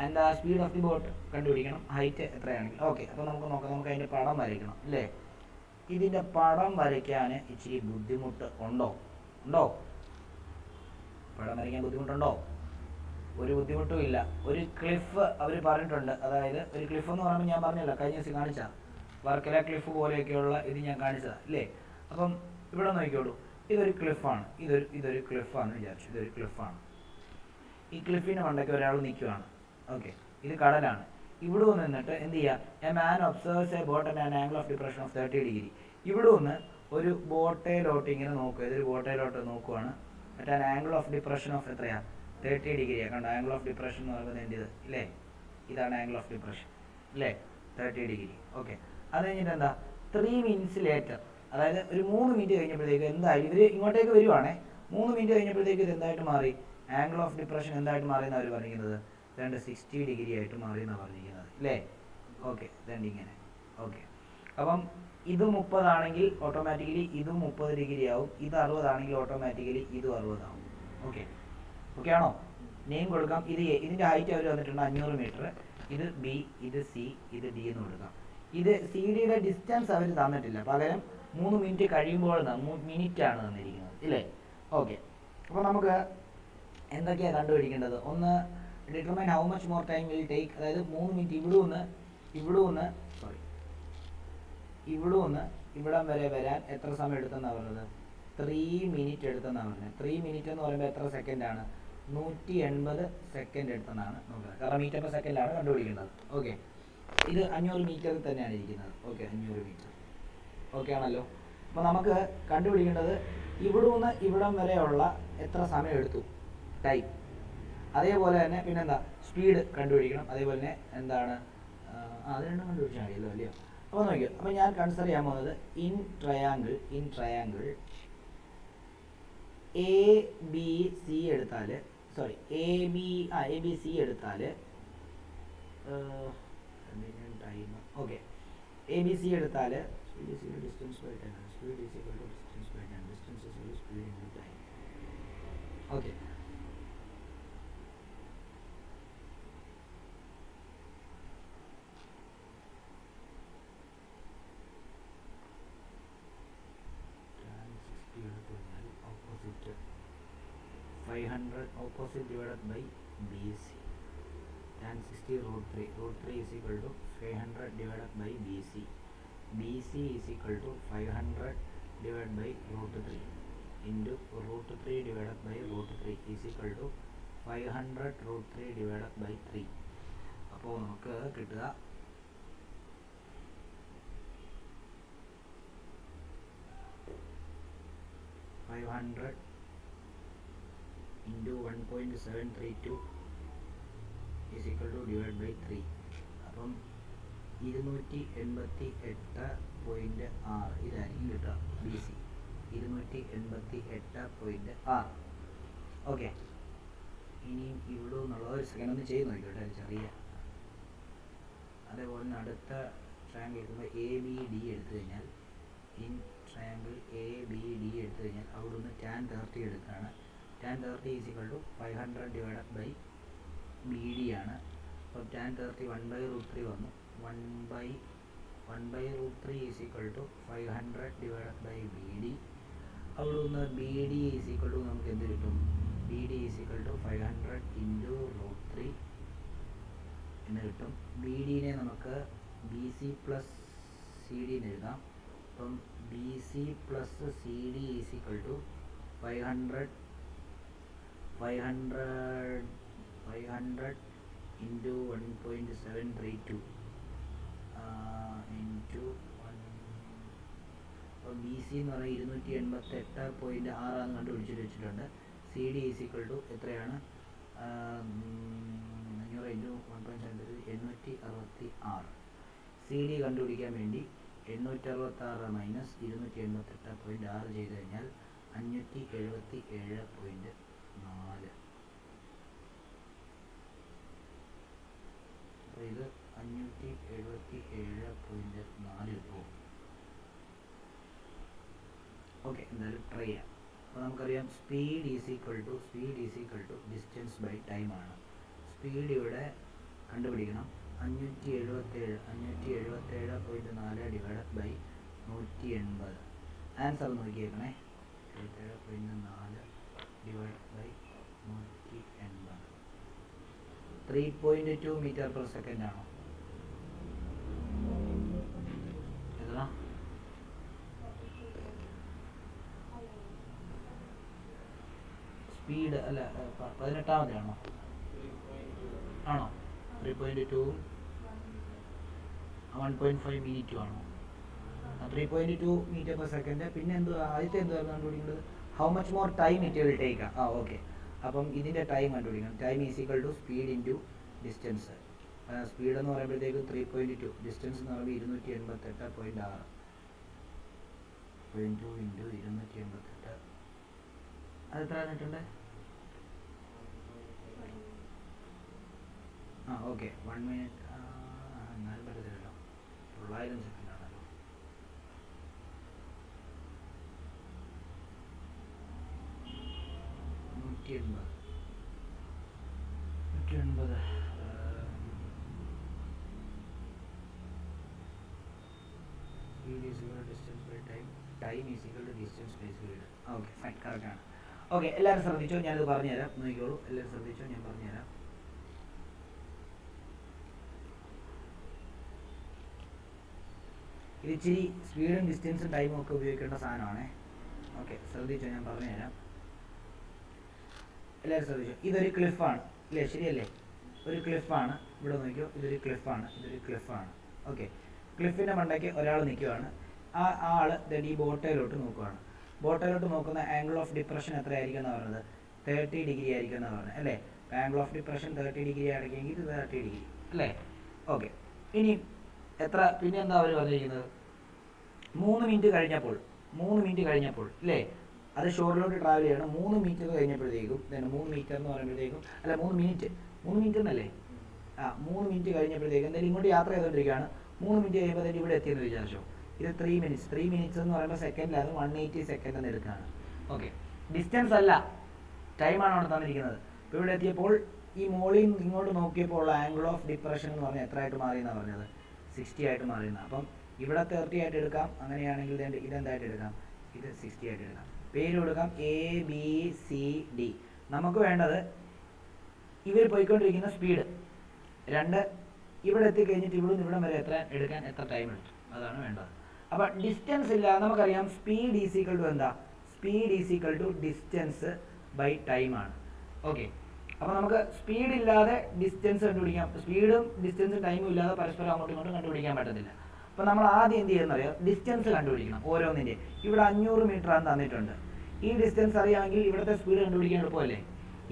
S1: And the speed of the boat കണ്ടുപിടിക്കണം, height എത്രയാണെങ്കിൽ. Okay, അപ്പോൾ നമുക്ക് അതിൻ്റെ പടം വരയ്ക്കണം അല്ലേ. ഇതിൻ്റെ പടം വരയ്ക്കാൻ ഇച്ചിരി ബുദ്ധിമുട്ട് ഉണ്ടോ? പടം വരയ്ക്കാൻ ബുദ്ധിമുട്ടുണ്ടോ? ഒരു ബുദ്ധിമുട്ടും ഇല്ല. ഒരു ക്ലിഫ് അവർ പറഞ്ഞിട്ടുണ്ട്. അതായത് ഒരു ക്ലിഫ് എന്ന് പറയുമ്പോൾ ഞാൻ പറഞ്ഞല്ലോ, കഴിഞ്ഞ ദിവസം കാണിച്ച വർക്കല ക്ലിഫ് പോലെയൊക്കെയുള്ള ഇത് ഞാൻ കാണിച്ചതാണ് അല്ലേ. അപ്പം ഇവിടെ നോക്കിക്കോളൂ, ഇതൊരു ക്ലിഫാണ്, ഇതൊരു ക്ലിഫാണ് വിചാരിച്ചു. ഇതൊരു ക്ലിഫാണ്. ഈ ക്ലിഫിന് മണ്ടയ്ക്ക് ഒരാൾ നിൽക്കുകയാണ്. ഓക്കെ, ഇത് കടലാണ്. ഇവിടെ നിന്നിട്ട് എന്ത് ചെയ്യുക? A man observes A boat at an angle of depression of 30 degree. ഇവിടെ നിന്ന് ഒരു ബോട്ടയിലോട്ട് ഇങ്ങനെ നോക്കുക. ഇതൊരു ബോട്ടയിലോട്ട് നോക്കുവാണ്. At an angle of depression of എത്രയാണ്? 30 ഡിഗ്രിയാണ്. കണ്ടോ, ആംഗിൾ ഓഫ് ഡിപ്രഷൻ എന്ന് പറയുന്നത് എൻ്റെ ഇത് ഇല്ലേ, ഇതാണ് ആംഗിൾ ഓഫ് ഡിപ്രഷൻ അല്ലേ, 30 ഡിഗ്രി. ഓക്കെ, അത് കഴിഞ്ഞിട്ട് എന്താ, 3 മിനിറ്റ്സ് ലേറ്റർ, അതായത് ഒരു 3 മിനിറ്റ് കഴിഞ്ഞപ്പോഴത്തേക്ക് എന്തായാലും ഇവർ ഇങ്ങോട്ടേക്ക് വരുവാണേ. 3 മിനിറ്റ് കഴിഞ്ഞപ്പോഴത്തേക്ക് ഇത് എന്തായിട്ട് മാറി? ആംഗിൾ ഓഫ് ഡിപ്രഷൻ എന്തായിട്ട് മാറിയെന്നാണ് അവർ പറഞ്ഞിരിക്കുന്നത്? 60 ഡിഗ്രി ആയിട്ട് മാറിയെന്നാണ് പറഞ്ഞിരിക്കുന്നത് അല്ലേ. ഓക്കെ, ഇങ്ങനെ. ഓക്കെ, അപ്പം ഇത് 30 ആണെങ്കിൽ ഓട്ടോമാറ്റിക്കലി ഇതും 30 ഡിഗ്രി ആവും. ഇത് 60 ആണെങ്കിൽ ഓട്ടോമാറ്റിക്കലി ഇതും 60 ആവും. ഓക്കെ ആണോ? നെയിം കൊടുക്കാം. ഇതിൻ്റെ ഹൈറ്റ് അവർ തന്നിട്ടുണ്ട് 500 മീറ്റർ. ഇത് ബി, ഇത് സി, ഇത് ഡി എന്ന് കൊടുക്കാം. ഇത് സി ഡിയുടെ ഡിസ്റ്റൻസ് അവർ തന്നിട്ടില്ല, പകരം 3 മിനിറ്റ് കഴിയുമ്പോൾ മിനിറ്റാണ് തന്നിരിക്കുന്നത് ഇല്ലേ. ഓക്കെ, അപ്പോൾ നമുക്ക് എന്തൊക്കെയാണ് കണ്ടുപിടിക്കേണ്ടത്? ഒന്ന്, determine how much more time will take, അതായത് 3 മിനിറ്റ് ഇവിടെ നിന്ന് ഇവിടം വരെ വരാൻ എത്ര സമയം എടുത്തെന്നാണ് പറഞ്ഞത്? 3 മിനിറ്റ് എടുത്തെന്നാണ് പറഞ്ഞത്. 3 മിനിറ്റ് എന്ന് പറയുമ്പോൾ എത്ര സെക്കൻഡാണ്? 180 സെക്കൻഡ് എടുത്തെന്നാണ് നോക്കുന്നത്. കാരണം മീറ്റർ പെർ സെക്കൻഡിലാണ് കണ്ടുപിടിക്കേണ്ടത്. ഓക്കെ, ഇത് 500 മീറ്ററിൽ തന്നെയാണ് ഇരിക്കുന്നത്. Okay, 500 metre. ഓക്കെ ആണല്ലോ. അപ്പോൾ നമുക്ക് കണ്ടുപിടിക്കേണ്ടത് ഇവിടെ നിന്ന് ഇവിടം വരെയുള്ള എത്ര സമയം എടുത്തു, ടൈം. അതേപോലെ തന്നെ പിന്നെന്താ, സ്പീഡ് കണ്ടുപിടിക്കണം. അതേപോലെ തന്നെ എന്താണ്, അത് രണ്ടും കണ്ടുപിടിച്ചാൽ മതിയല്ലോ അല്ലയോ. അപ്പോൾ നോക്കിയോ, അപ്പോൾ ഞാൻ കൺസിഡർ ചെയ്യാൻ പോകുന്നത് in triangle A B C എടുത്താൽ time. Okay, A B C എടുത്താൽ distance by time, speed is equal to distance by time, distance is equal to speed into time. Okay, opposite 500 opposite divided by BC, tan 60 root 3 is equal to 500 divided by BC is equal to 500 divided by root 3 into root 3 divided by root 3 is equal to 500 root 3 divided by 3. അപ്പോൾ നമുക്ക് കിട്ടുക 500 into 1.732 is equal to divided by 3. അപ്പം 288.6 ഇതായിരിക്കും കിട്ടുക. B C 288.6. Okay, ഇനിയും ഇവിടെ നിന്നുള്ള ഒരു സെക്കൻഡ് ഒന്ന് ചെയ്ത് നോക്കിക്കോട്ടെ, ചെറിയ. അതേപോലെ തന്നെ അടുത്ത ട്രയാങ്കിൾ എടുക്കുമ്പോൾ എ ബി ഡി എടുത്തു കഴിഞ്ഞാൽ, in triangle A B D എടുത്തു കഴിഞ്ഞാൽ അവിടെ നിന്ന് tan 30 എടുക്കുകയാണ്. tan 30 is equal to 500 divided by B D ആണ്. അപ്പോൾ tan 30 1/√3 വന്നു. 1/√3 is equal to 500 divided by B D. അവിടെ നിന്ന് B D is equal to നമുക്ക് എന്ത് കിട്ടും? B D is equal to 500 into √3 എന്ന് കിട്ടും. ബി ഡിനെ നമുക്ക് B C plus C D എന്ന് എഴുതാം. അപ്പം B C plus C D is equal to 500 into 1.732 into 1. അപ്പോൾ ബി സി എന്ന് പറയുന്നത് 288.6 കണ്ടുപിടിച്ചിട്ട് വെച്ചിട്ടുണ്ട്. C D is equal to എത്രയാണ്? 500 ഇൻറ്റു 1.732 866. സി ഡി കണ്ടുപിടിക്കാൻ വേണ്ടി 866 മൈനസ് 288.6 ചെയ്ത് കഴിഞ്ഞാൽ 577.4. അപ്പോൾ ഇത് 577.4 പോകും. ഓക്കെ, എന്തായാലും ട്രൈ ചെയ്യാം. അപ്പോൾ നമുക്കറിയാം speed is equal to distance by time ആണ്. സ്പീഡ് ഇവിടെ കണ്ടുപിടിക്കണം. 577.4 ഡിവൈഡഡ് ബൈ 180. ആൻസർ നോക്കിയേക്കണേ. 77.4 divide by 180. 3.2 metre per second ആണോ? എത്ര? സ്പീഡ് അല്ല, 18ാമത്തെ ആണോ? 3.2 1.5 മിനിറ്റും ആണോ? 3.2 മീറ്റർ പെർ സെക്കൻഡ്. പിന്നെ ആദ്യത്തെ എന്തായിരുന്നു കണ്ടുപിടിക്കുന്നത്? How much more time it will take. Okay. അപ്പം ഇതിൻ്റെ ടൈം കണ്ടുപിടിക്കണം. Time is equal to speed into distance. Speed എന്ന് പറയുമ്പോഴത്തേക്ക് 3.2, ഡിസ്റ്റൻസ് എന്ന് പറയുമ്പോൾ 288.6. 2 ഇൻറ്റു 288. അത് എത്ര ആയിട്ടുണ്ട്? Okay, 1 minute. എന്നാലും പറ്റത്തില്ലല്ലോ, 900 സെക്കൻഡ് ആണല്ലോ. Speed is equal to distance by time. Time is equal to distance by speed. Okay, fine, correct ആണ്. ഓക്കെ, എല്ലാവരും ശ്രദ്ധിച്ചോ, ഞാനിത് പറഞ്ഞുതരാം. നോക്കിക്കോളൂ, എല്ലാവരും ശ്രദ്ധിച്ചോ, ഞാൻ പറഞ്ഞുതരാം. ഇത് ഇച്ചിരി സ്പീഡും ഡിസ്റ്റൻസും ടൈമും ഒക്കെ ഉപയോഗിക്കേണ്ട സാധനമാണേ. ഓക്കെ, ശ്രദ്ധിച്ചോ, ഞാൻ പറഞ്ഞുതരാം. എല്ലാവരും ശ്രദ്ധിച്ചോ. ഇതൊരു ക്ലിഫാണ് അല്ലേ? ശരിയല്ലേ? ഒരു ക്ലിഫാണ്. ഇവിടെ നോക്കിയോ, ഇതൊരു ക്ലിഫാണ്. ഓക്കെ, ക്ലിഫിൻ്റെ മണ്ടയ്ക്ക് ഒരാൾ നിൽക്കുവാണ്. ആ ആൾ ഈ ബോട്ടയിലോട്ട് നോക്കുവാണ്. ബോട്ടയിലോട്ട് നോക്കുന്ന ആംഗിൾ ഓഫ് ഡിപ്രഷൻ എത്രയായിരിക്കും എന്നാണ് പറഞ്ഞത്? 30 ഡിഗ്രി ആയിരിക്കും എന്നാണ് പറഞ്ഞത് അല്ലേ? ആംഗിൾ ഓഫ് ഡിപ്രഷൻ 30 ഡിഗ്രി ആണെങ്കിൽ ഇത് 30 ഡിഗ്രി അല്ലേ? ഓക്കെ, ഇനി എത്ര? പിന്നെ എന്താ അവർ പറഞ്ഞിരിക്കുന്നത്? 3 മിനിറ്റ് കഴിഞ്ഞപ്പോൾ അല്ലേ? അത് ഷോറിലോട്ട് ട്രാവൽ ചെയ്യണം. 3 മീറ്റർ കഴിഞ്ഞപ്പോഴത്തേക്കും 3 മീറ്റർ എന്ന് പറയുമ്പോഴത്തേക്കും അല്ല 3 മിനിറ്റ് എന്നല്ലേ? 3 മിനിറ്റ് കഴിഞ്ഞപ്പോഴത്തേക്കും എന്തായാലും ഇങ്ങോട്ട് യാത്ര ചെയ്തുകൊണ്ടിരിക്കുകയാണ്. 3 മിനിറ്റ് കഴിയുമ്പോൾ ഇവിടെ എത്തിയെന്ന് വിചാരിച്ചോ. ഇത് 3 മിനിറ്റ്സ്. 3 മിനിറ്റ്സ് എന്ന് പറയുമ്പോൾ സെക്കൻഡിലാണ് 180 സെക്കൻഡ് എന്ന് എടുക്കുകയാണ്. ഓക്കെ, ഡിസ്റ്റൻസ് അല്ല, ടൈമാണ് അവിടെ തന്നിരിക്കുന്നത്. ഇപ്പോൾ ഇവിടെ എത്തിയപ്പോൾ ഈ മോളിൽ ഇങ്ങോട്ട് നോക്കിയപ്പോൾ ഉള്ള ആംഗിൾ ഓഫ് ഡിപ്രഷൻ എന്ന് പറഞ്ഞാൽ എത്ര ആയിട്ട് മാറിയെന്നാണ് പറഞ്ഞത്? 60 ആയിട്ട് മാറിയെന്ന്. അപ്പം ഇവിടെ 30 ആയിട്ട് എടുക്കാം. അങ്ങനെയാണെങ്കിൽ ഇതെന്തായിട്ട് എടുക്കാം? ഇത് 60 ആയിട്ട് എടുക്കാം. പേര് കൊടുക്കാം ABCD. നമുക്ക് വേണ്ടത് ഇവർ പോയിക്കൊണ്ടിരിക്കുന്ന സ്പീഡ് 2, ഇവിടെ എത്തിക്കഴിഞ്ഞിട്ട് ഇവിടെ നിന്ന് ഇവിടം വരെ എടുക്കാൻ എത്ര ടൈം എടുത്തു, അതാണ് വേണ്ടത്. അപ്പം ഡിസ്റ്റൻസ് ഇല്ല, നമുക്കറിയാം സ്പീഡ് ഈസ് ഈക്വൽ ടു എന്താ? Speed is equal to distance by time ആണ്. ഓക്കെ, അപ്പോൾ നമുക്ക് സ്പീഡ് ഇല്ലാതെ ഡിസ്റ്റൻസ് കണ്ടുപിടിക്കാം. സ്പീഡും ഡിസ്റ്റൻസും ടൈമും ഇല്ലാതെ പരസ്പരം അങ്ങോട്ടും ഇങ്ങോട്ടും കണ്ടുപിടിക്കാൻ പറ്റത്തില്ല. അപ്പോൾ നമ്മൾ ആദ്യം എന്ത് ചെയ്യുന്നറിയാം? ഡിസ്റ്റൻസ് കണ്ടുപിടിക്കണം ഓരോന്നിൻ്റെ. ഇവിടെ 500 മീറ്റർ ആണ് തന്നിട്ടുണ്ട്. ഈ ഡിസ്റ്റൻസ് അറിയാമെങ്കിൽ ഇവിടുത്തെ സ്പീഡ് കണ്ടുപിടിക്കാൻ എളുപ്പമല്ലേ?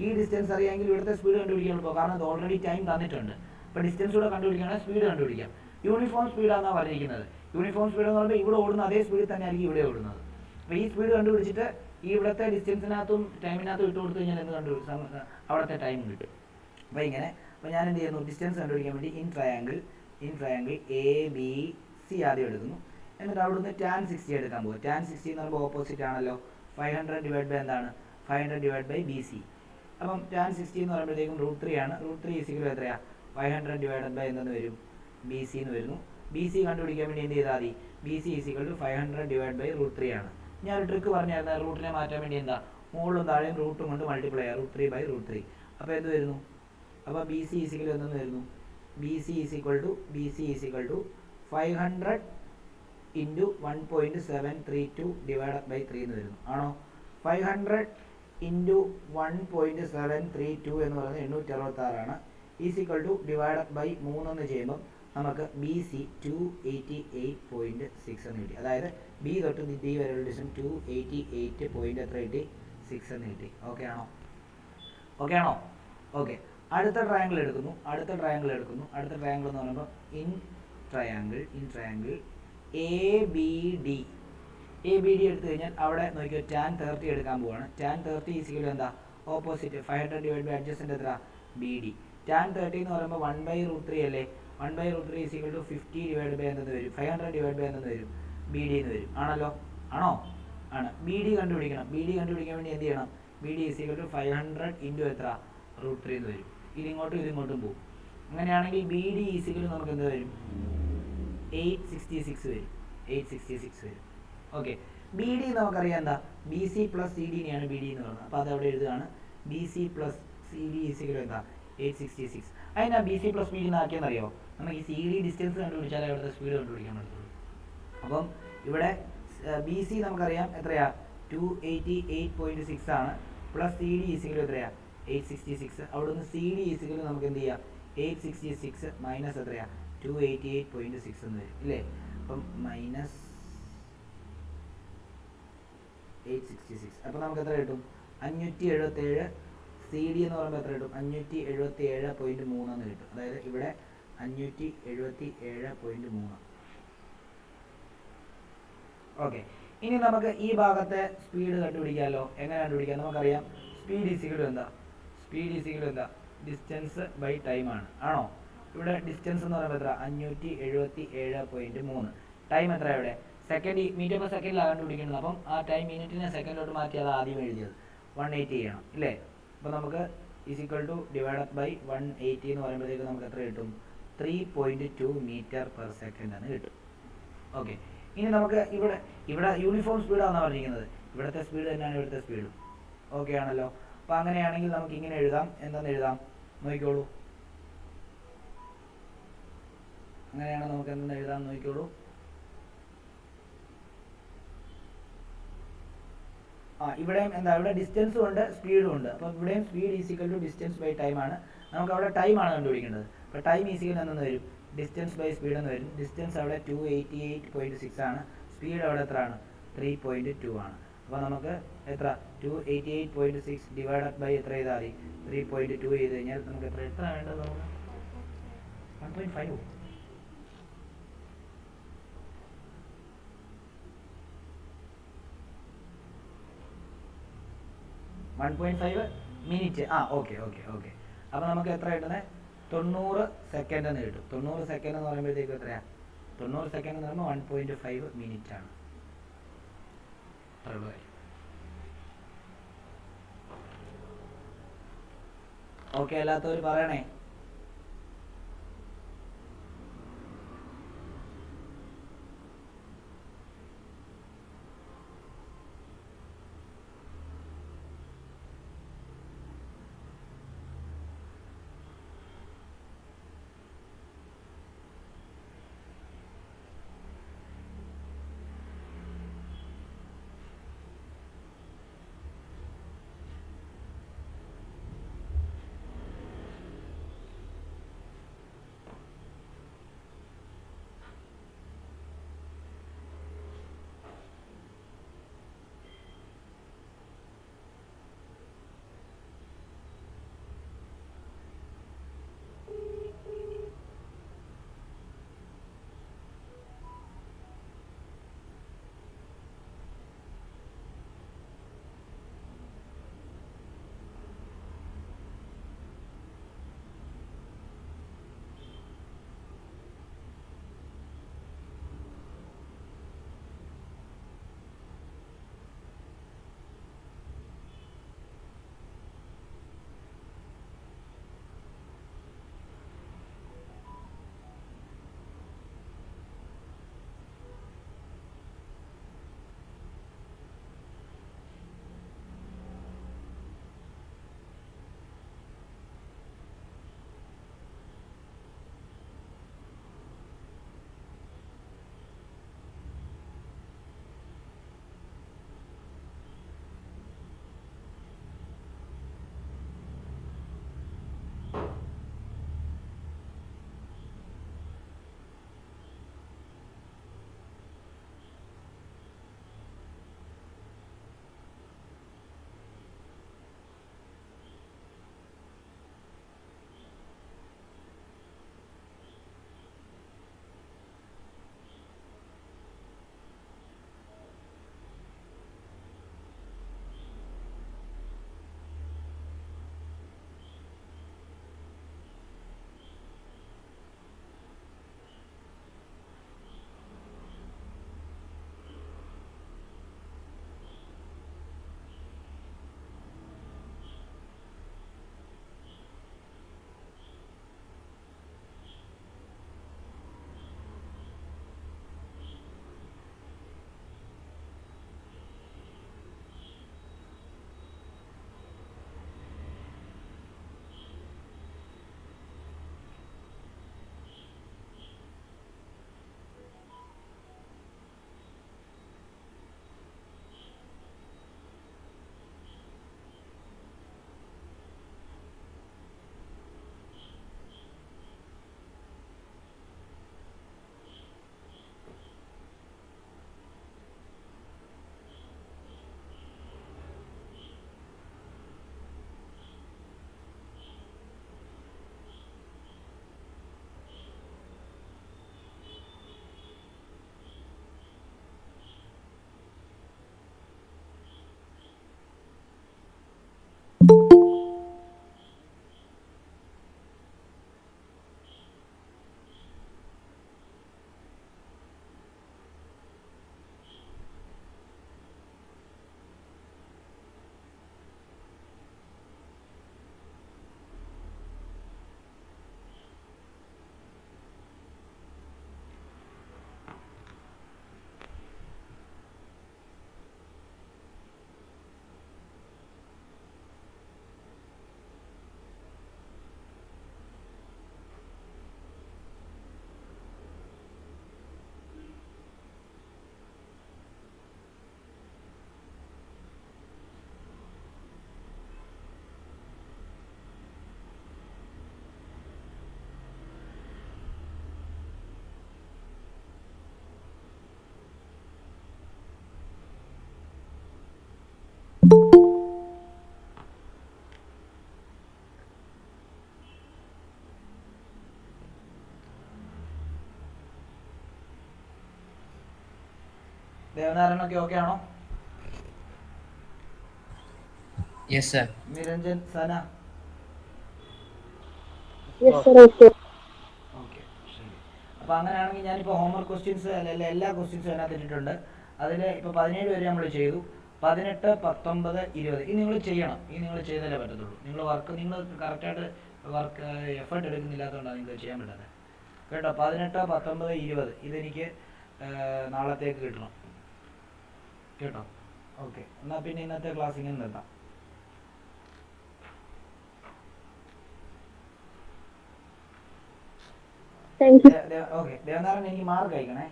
S1: ഈ ഡിസ്റ്റൻസ് അറിയാമെങ്കിൽ ഇവിടുത്തെ സ്പീഡ് കണ്ടുപിടിക്കാൻ എളുപ്പം, കാരണം ഇത് ഓൾറെഡി ടൈം തന്നിട്ടുണ്ട്. അപ്പോൾ ഡിസ്റ്റൻസ് കൂടെ കണ്ടുപിടിക്കുകയാണെങ്കിൽ സ്പീഡ് കണ്ടുപിടിക്കാം. യൂണിഫോം സ്പീഡാണെന്നാണ് പറഞ്ഞിരിക്കുന്നത്. യൂണിഫോം സ്പീഡ് എന്ന് പറയുമ്പോൾ ഇവിടെ ഓടുന്ന അതേ സ്പീഡിൽ തന്നെ ആയിരിക്കും ഇവിടെ ഓടുന്നത്. അപ്പോൾ ഈ സ്പീഡ് കണ്ടുപിടിച്ചിട്ട് ഈ ഇവിടുത്തെ ഡിസ്റ്റൻസിനകത്തും ടൈമിനകത്തും ഇട്ട് കൊടുത്തു കഴിഞ്ഞാൽ എന്ത് കണ്ടുപിടിച്ചാൽ അവിടുത്തെ ടൈം കിട്ടും. അപ്പോൾ ഇങ്ങനെ. അപ്പോൾ ഞാൻ എന്ത് ചെയ്യുന്നു? ഡിസ്റ്റൻസ് കണ്ടുപിടിക്കാൻ വേണ്ടി ഇൻ ട്രയാങ്കിൾ ABC ആദ്യം എടുക്കുന്നു. എന്നിട്ട് അവിടുന്ന് tan 60 എടുക്കാൻ പോകും. tan 60 എന്ന് പറയുമ്പോൾ ഓപ്പോസിറ്റ് ആണല്ലോ. 500 ഡിവൈഡ് ബൈ എന്താണ്? 500 ഡിവൈഡ് ബൈ BC. അപ്പം tan 60 എന്ന് പറയുമ്പോഴത്തേക്കും √3 ആണ്. √3 ഈസിക്കൽ എത്രയാണ്? 500 ഡിവൈഡ് ബൈ എന്തെന്ന് വരും? BC എന്ന് വരുന്നു. BC കണ്ടുപിടിക്കാൻ വേണ്ടി എന്ത് ചെയ്താൽ മതി? BC is equal to 500 divide by √3 ആണ്. ഞാനൊരു ട്രിക്ക് പറഞ്ഞായിരുന്നു. റൂട്ടിനെ മാറ്റാൻ വേണ്ടി എന്താ? മുകളിലും താഴെയും റൂട്ടും കൊണ്ട് മൾട്ടിപ്ലൈ ചെയ്യാം. √3 ബൈ √3. അപ്പോൾ എന്ത് വരുന്നു? അപ്പോൾ BC ഈസിക്കൽ എന്തെന്ന് വരുന്നു? BC is equal to 500 into 1.732 divide by 3 എന്ന് വരുന്നു. ആണോ? 500 ഇൻറ്റു 1.732 എന്ന് പറയുന്നത് 866 ആണ്. ഈസിക്വൽ ടു ഡിവൈഡ് ബൈ 3 എന്ന് ചെയ്യുമ്പം നമുക്ക് BC 288.6 എന്ന് കിട്ടി. അതായത് B തൊട്ട് D വരെയുള്ള ഡിസ്റ്റൻസ് 288 എത്ര കിട്ടി? 6 എന്ന് കിട്ടി. ഓക്കെ ആണോ? ഓക്കെ, അടുത്ത ട്രയാങ്കിൾ എടുക്കുന്നു. അടുത്ത ട്രയാങ്കിൾ എന്ന് പറയുമ്പോൾ in triangle A B D എടുത്തു കഴിഞ്ഞാൽ അവിടെ നോക്കിയോ ടാൻ 30 എടുക്കാൻ പോവാണ്. ടാൻ 30 ഈസിക്കൽ എന്താ ഓപ്പോസിറ്റ് 500 ഡിവൈഡ് ബൈ അഡ്ജസ്റ്റൻ്റ് എത്ര ബി ഡി. ടാൻ 30 എന്ന് പറയുമ്പോൾ 1/√3 അല്ലേ. 1/√3 ഈസിക്കൽ ടു 50 ഡിവൈഡ് ബൈ എന്തെന്ന് വരും 500 ഡിവൈഡ് ബൈ എന്തെന്ന് വരും ബി ഡി എന്ന് വരും. ആണല്ലോ, ആണോ? ആണ്. ബി ഡി കണ്ടുപിടിക്കണം. ബി ഡി കണ്ടുപിടിക്കാൻ വേണ്ടി എന്ത് ചെയ്യണം? B D is equal to 500 into എത്ര √3 എന്ന് വരും. ഇതിങ്ങോട്ടും പോകും. അങ്ങനെയാണെങ്കിൽ ബി ഡി ഈസിക്കൽ നമുക്ക് എന്ത് വരും 866 വരും. 866 വരും. ഓക്കെ. ബി ഡി നമുക്കറിയാം എന്താ ബി സി പ്ലസ് സി ഡിനെയാണ് ബി ഡി എന്ന് പറയുന്നത്. അപ്പോൾ അത് അവിടെ എഴുതുകയാണ്. B C plus C D is equal എന്താ 866. അതിനാ B C plus B D ആക്കിയെന്നറിയോ? നമുക്ക് ഈ സി ഡി ഡിസ്റ്റൻസ് കണ്ടുപിടിച്ചാലേ അവിടുത്തെ സ്പീഡ് കണ്ടുപിടിക്കാൻ പറ്റുള്ളൂ. അപ്പം ഇവിടെ ബി സി നമുക്കറിയാം എത്രയാ 288.6 ആണ്. പ്ലസ് സി ഡി ഈസിക്കൽ എത്രയാ 866. അവിടെ നിന്ന് സി ഡി ഈസിക്കൽ നമുക്ക് എന്ത് ചെയ്യാം 866 മൈനസ് എത്രയാ 288.6 എന്ന് വരും ഇല്ലേ. അപ്പം മൈനസ് 866. അപ്പോൾ നമുക്ക് എത്ര കിട്ടും 577. സി ഡി എന്ന് പറയുമ്പോൾ എത്ര കിട്ടും 577.3 എന്ന് കിട്ടും. അതായത് ഇവിടെ 577.3. ഓക്കെ. ഇനി നമുക്ക് ഈ ഭാഗത്തെ സ്പീഡ് കണ്ടുപിടിക്കാമല്ലോ. എങ്ങനെ കണ്ടുപിടിക്കാം? നമുക്കറിയാം സ്പീഡ് ഈസിക്കൽ എന്താ ഡിസ്റ്റൻസ് ബൈ ടൈം ആണ്. ആണോ? ഇവിടെ ഡിസ്റ്റൻസ് എന്ന് പറയുമ്പോൾ എത്ര 577.3. ടൈം എത്ര ഇവിടെ സെക്കൻഡ് മീറ്റർ പെർ സെക്കൻഡിലാണ് കണ്ടുപിടിക്കുന്നത്. അപ്പം ആ ടൈം മിനിറ്റിനെ സെക്കൻഡിലോട്ട് മാറ്റി അത് ആദ്യം എഴുതിയത് 180 ചെയ്യണം ഇല്ലേ. അപ്പോൾ നമുക്ക് ഈസിക്വൽ ടു ഡിവൈഡഡ് ബൈ 180 എന്ന് പറയുമ്പോഴത്തേക്ക് നമുക്ക് എത്ര കിട്ടും 3.2 മീറ്റർ പെർ സെക്കൻഡ് എന്ന് കിട്ടും. ഓക്കെ. ഇനി നമുക്ക് ഇവിടെ യൂണിഫോം സ്പീഡാണെന്ന് പറഞ്ഞിരിക്കുന്നത്. ഇവിടുത്തെ സ്പീഡ് തന്നെയാണ് ഇവിടുത്തെ സ്പീഡും. ഓക്കെ ആണല്ലോ. അപ്പോൾ അങ്ങനെയാണെങ്കിൽ നമുക്ക് ഇങ്ങനെ എഴുതാം. എന്തെന്ന് എഴുതാം നോക്കിക്കോളൂ. അങ്ങനെയാണ് നമുക്ക് എന്തെന്ന് എഴുതാം നോക്കിക്കോളൂ. ഇവിടെയും എന്താ ഇവിടെ ഡിസ്റ്റൻസും ഉണ്ട് സ്പീഡും ഉണ്ട്. അപ്പോൾ ഇവിടെയും speed is equal to distance by time ആണ്. നമുക്ക് അവിടെ ടൈം ആണ് കണ്ടുപിടിക്കേണ്ടത്. അപ്പോൾ ടൈം ഈസിക്കൽ എന്തെന്ന് വരും ഡിസ്റ്റൻസ് ബൈ സ്പീഡ് എന്ന് വരും. ഡിസ്റ്റൻസ് അവിടെ 288.6 ആണ്. സ്പീഡ് അവിടെ എത്ര ആണ് 3.2 ആണ്. അപ്പോൾ നമുക്ക് എത്ര 288.6 ഡിവൈഡഡ് ബൈ എത്ര ചെയ്താൽ മതി 3.2 ചെയ്ത് കഴിഞ്ഞാൽ നമുക്ക് എത്ര വേണ്ടത് നമുക്ക് 1.5 1.5 മിനിറ്റ്. ഓക്കെ. അപ്പോൾ നമുക്ക് എത്ര കിട്ടുന്നത് 90 സെക്കൻഡ് എന്ന് കിട്ടും. 90 സെക്കൻഡ് എന്ന് പറയുമ്പോഴത്തേക്ക് എത്രയാണ് 90 സെക്കൻഡ് എന്ന് പറയുമ്പോൾ 1.5 മിനിറ്റ് ആണ്. അത്രയുള്ളൂ കാര്യം. ഓക്കെ അല്ലാത്തവർ പറയണേ. ദേവനാരായണൊക്കെ ഓക്കെ ആണോ?
S3: Yes, sir.
S1: നിരഞ്ജൻ, സന?
S2: Yes, sir. Okay.
S1: ഓക്കെ, ശരി. അപ്പോൾ അങ്ങനെയാണെങ്കിൽ ഞാനിപ്പോൾ ഹോംവർക്ക് ക്വസ്റ്റ്യൻസ് എല്ലാ ക്വസ്റ്റ്യൻസും അതിനകത്ത് ഇട്ടിട്ടുണ്ട്. അതിൽ ഇപ്പോൾ 17 വരെ നമ്മൾ ചെയ്തു. 18, 19, 20 ഇത് നിങ്ങൾ ചെയ്യണം. ഈ നിങ്ങൾ ചെയ്താലേ പറ്റത്തുള്ളൂ. നിങ്ങൾ കറക്റ്റായിട്ട് എഫേർട്ട് എടുക്കുന്നില്ലാത്തതുകൊണ്ടാണ് നിങ്ങൾക്ക് ചെയ്യാൻ പറ്റാത്തത് കേട്ടോ. 18, 19, 20 ഇതെനിക്ക് നാളത്തേക്ക് കിട്ടണം കേട്ടോ. ഓക്കെ, എന്നാൽ പിന്നെ ഇന്നത്തെ ക്ലാസ് ഇങ്ങനെ നിർത്താം.
S2: Thank you.
S1: ഓക്കെ, ദേവനാരായണൻ എനിക്ക് മാർക്ക് അയക്കണേ.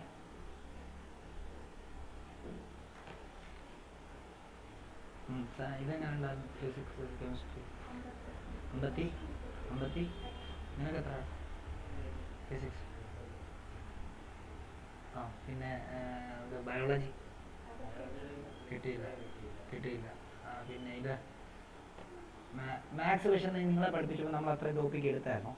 S1: ഇതെങ്ങനെയുണ്ടായിരുന്നു? ഫിസിക്സ്, കെമിസ്ട്രി 50 നിനക്ക് എത്ര? ഫിസിക്സ്. ആ പിന്നെ ബയോളജി കിട്ടിയില്ല. പിന്നെ ഇത് മാത്സ് പക്ഷേ നിങ്ങളെ പഠിപ്പിച്ചപ്പോൾ നമ്മൾ അത്രയും ടോപ്പിക്ക് എടുത്തായിരുന്നു.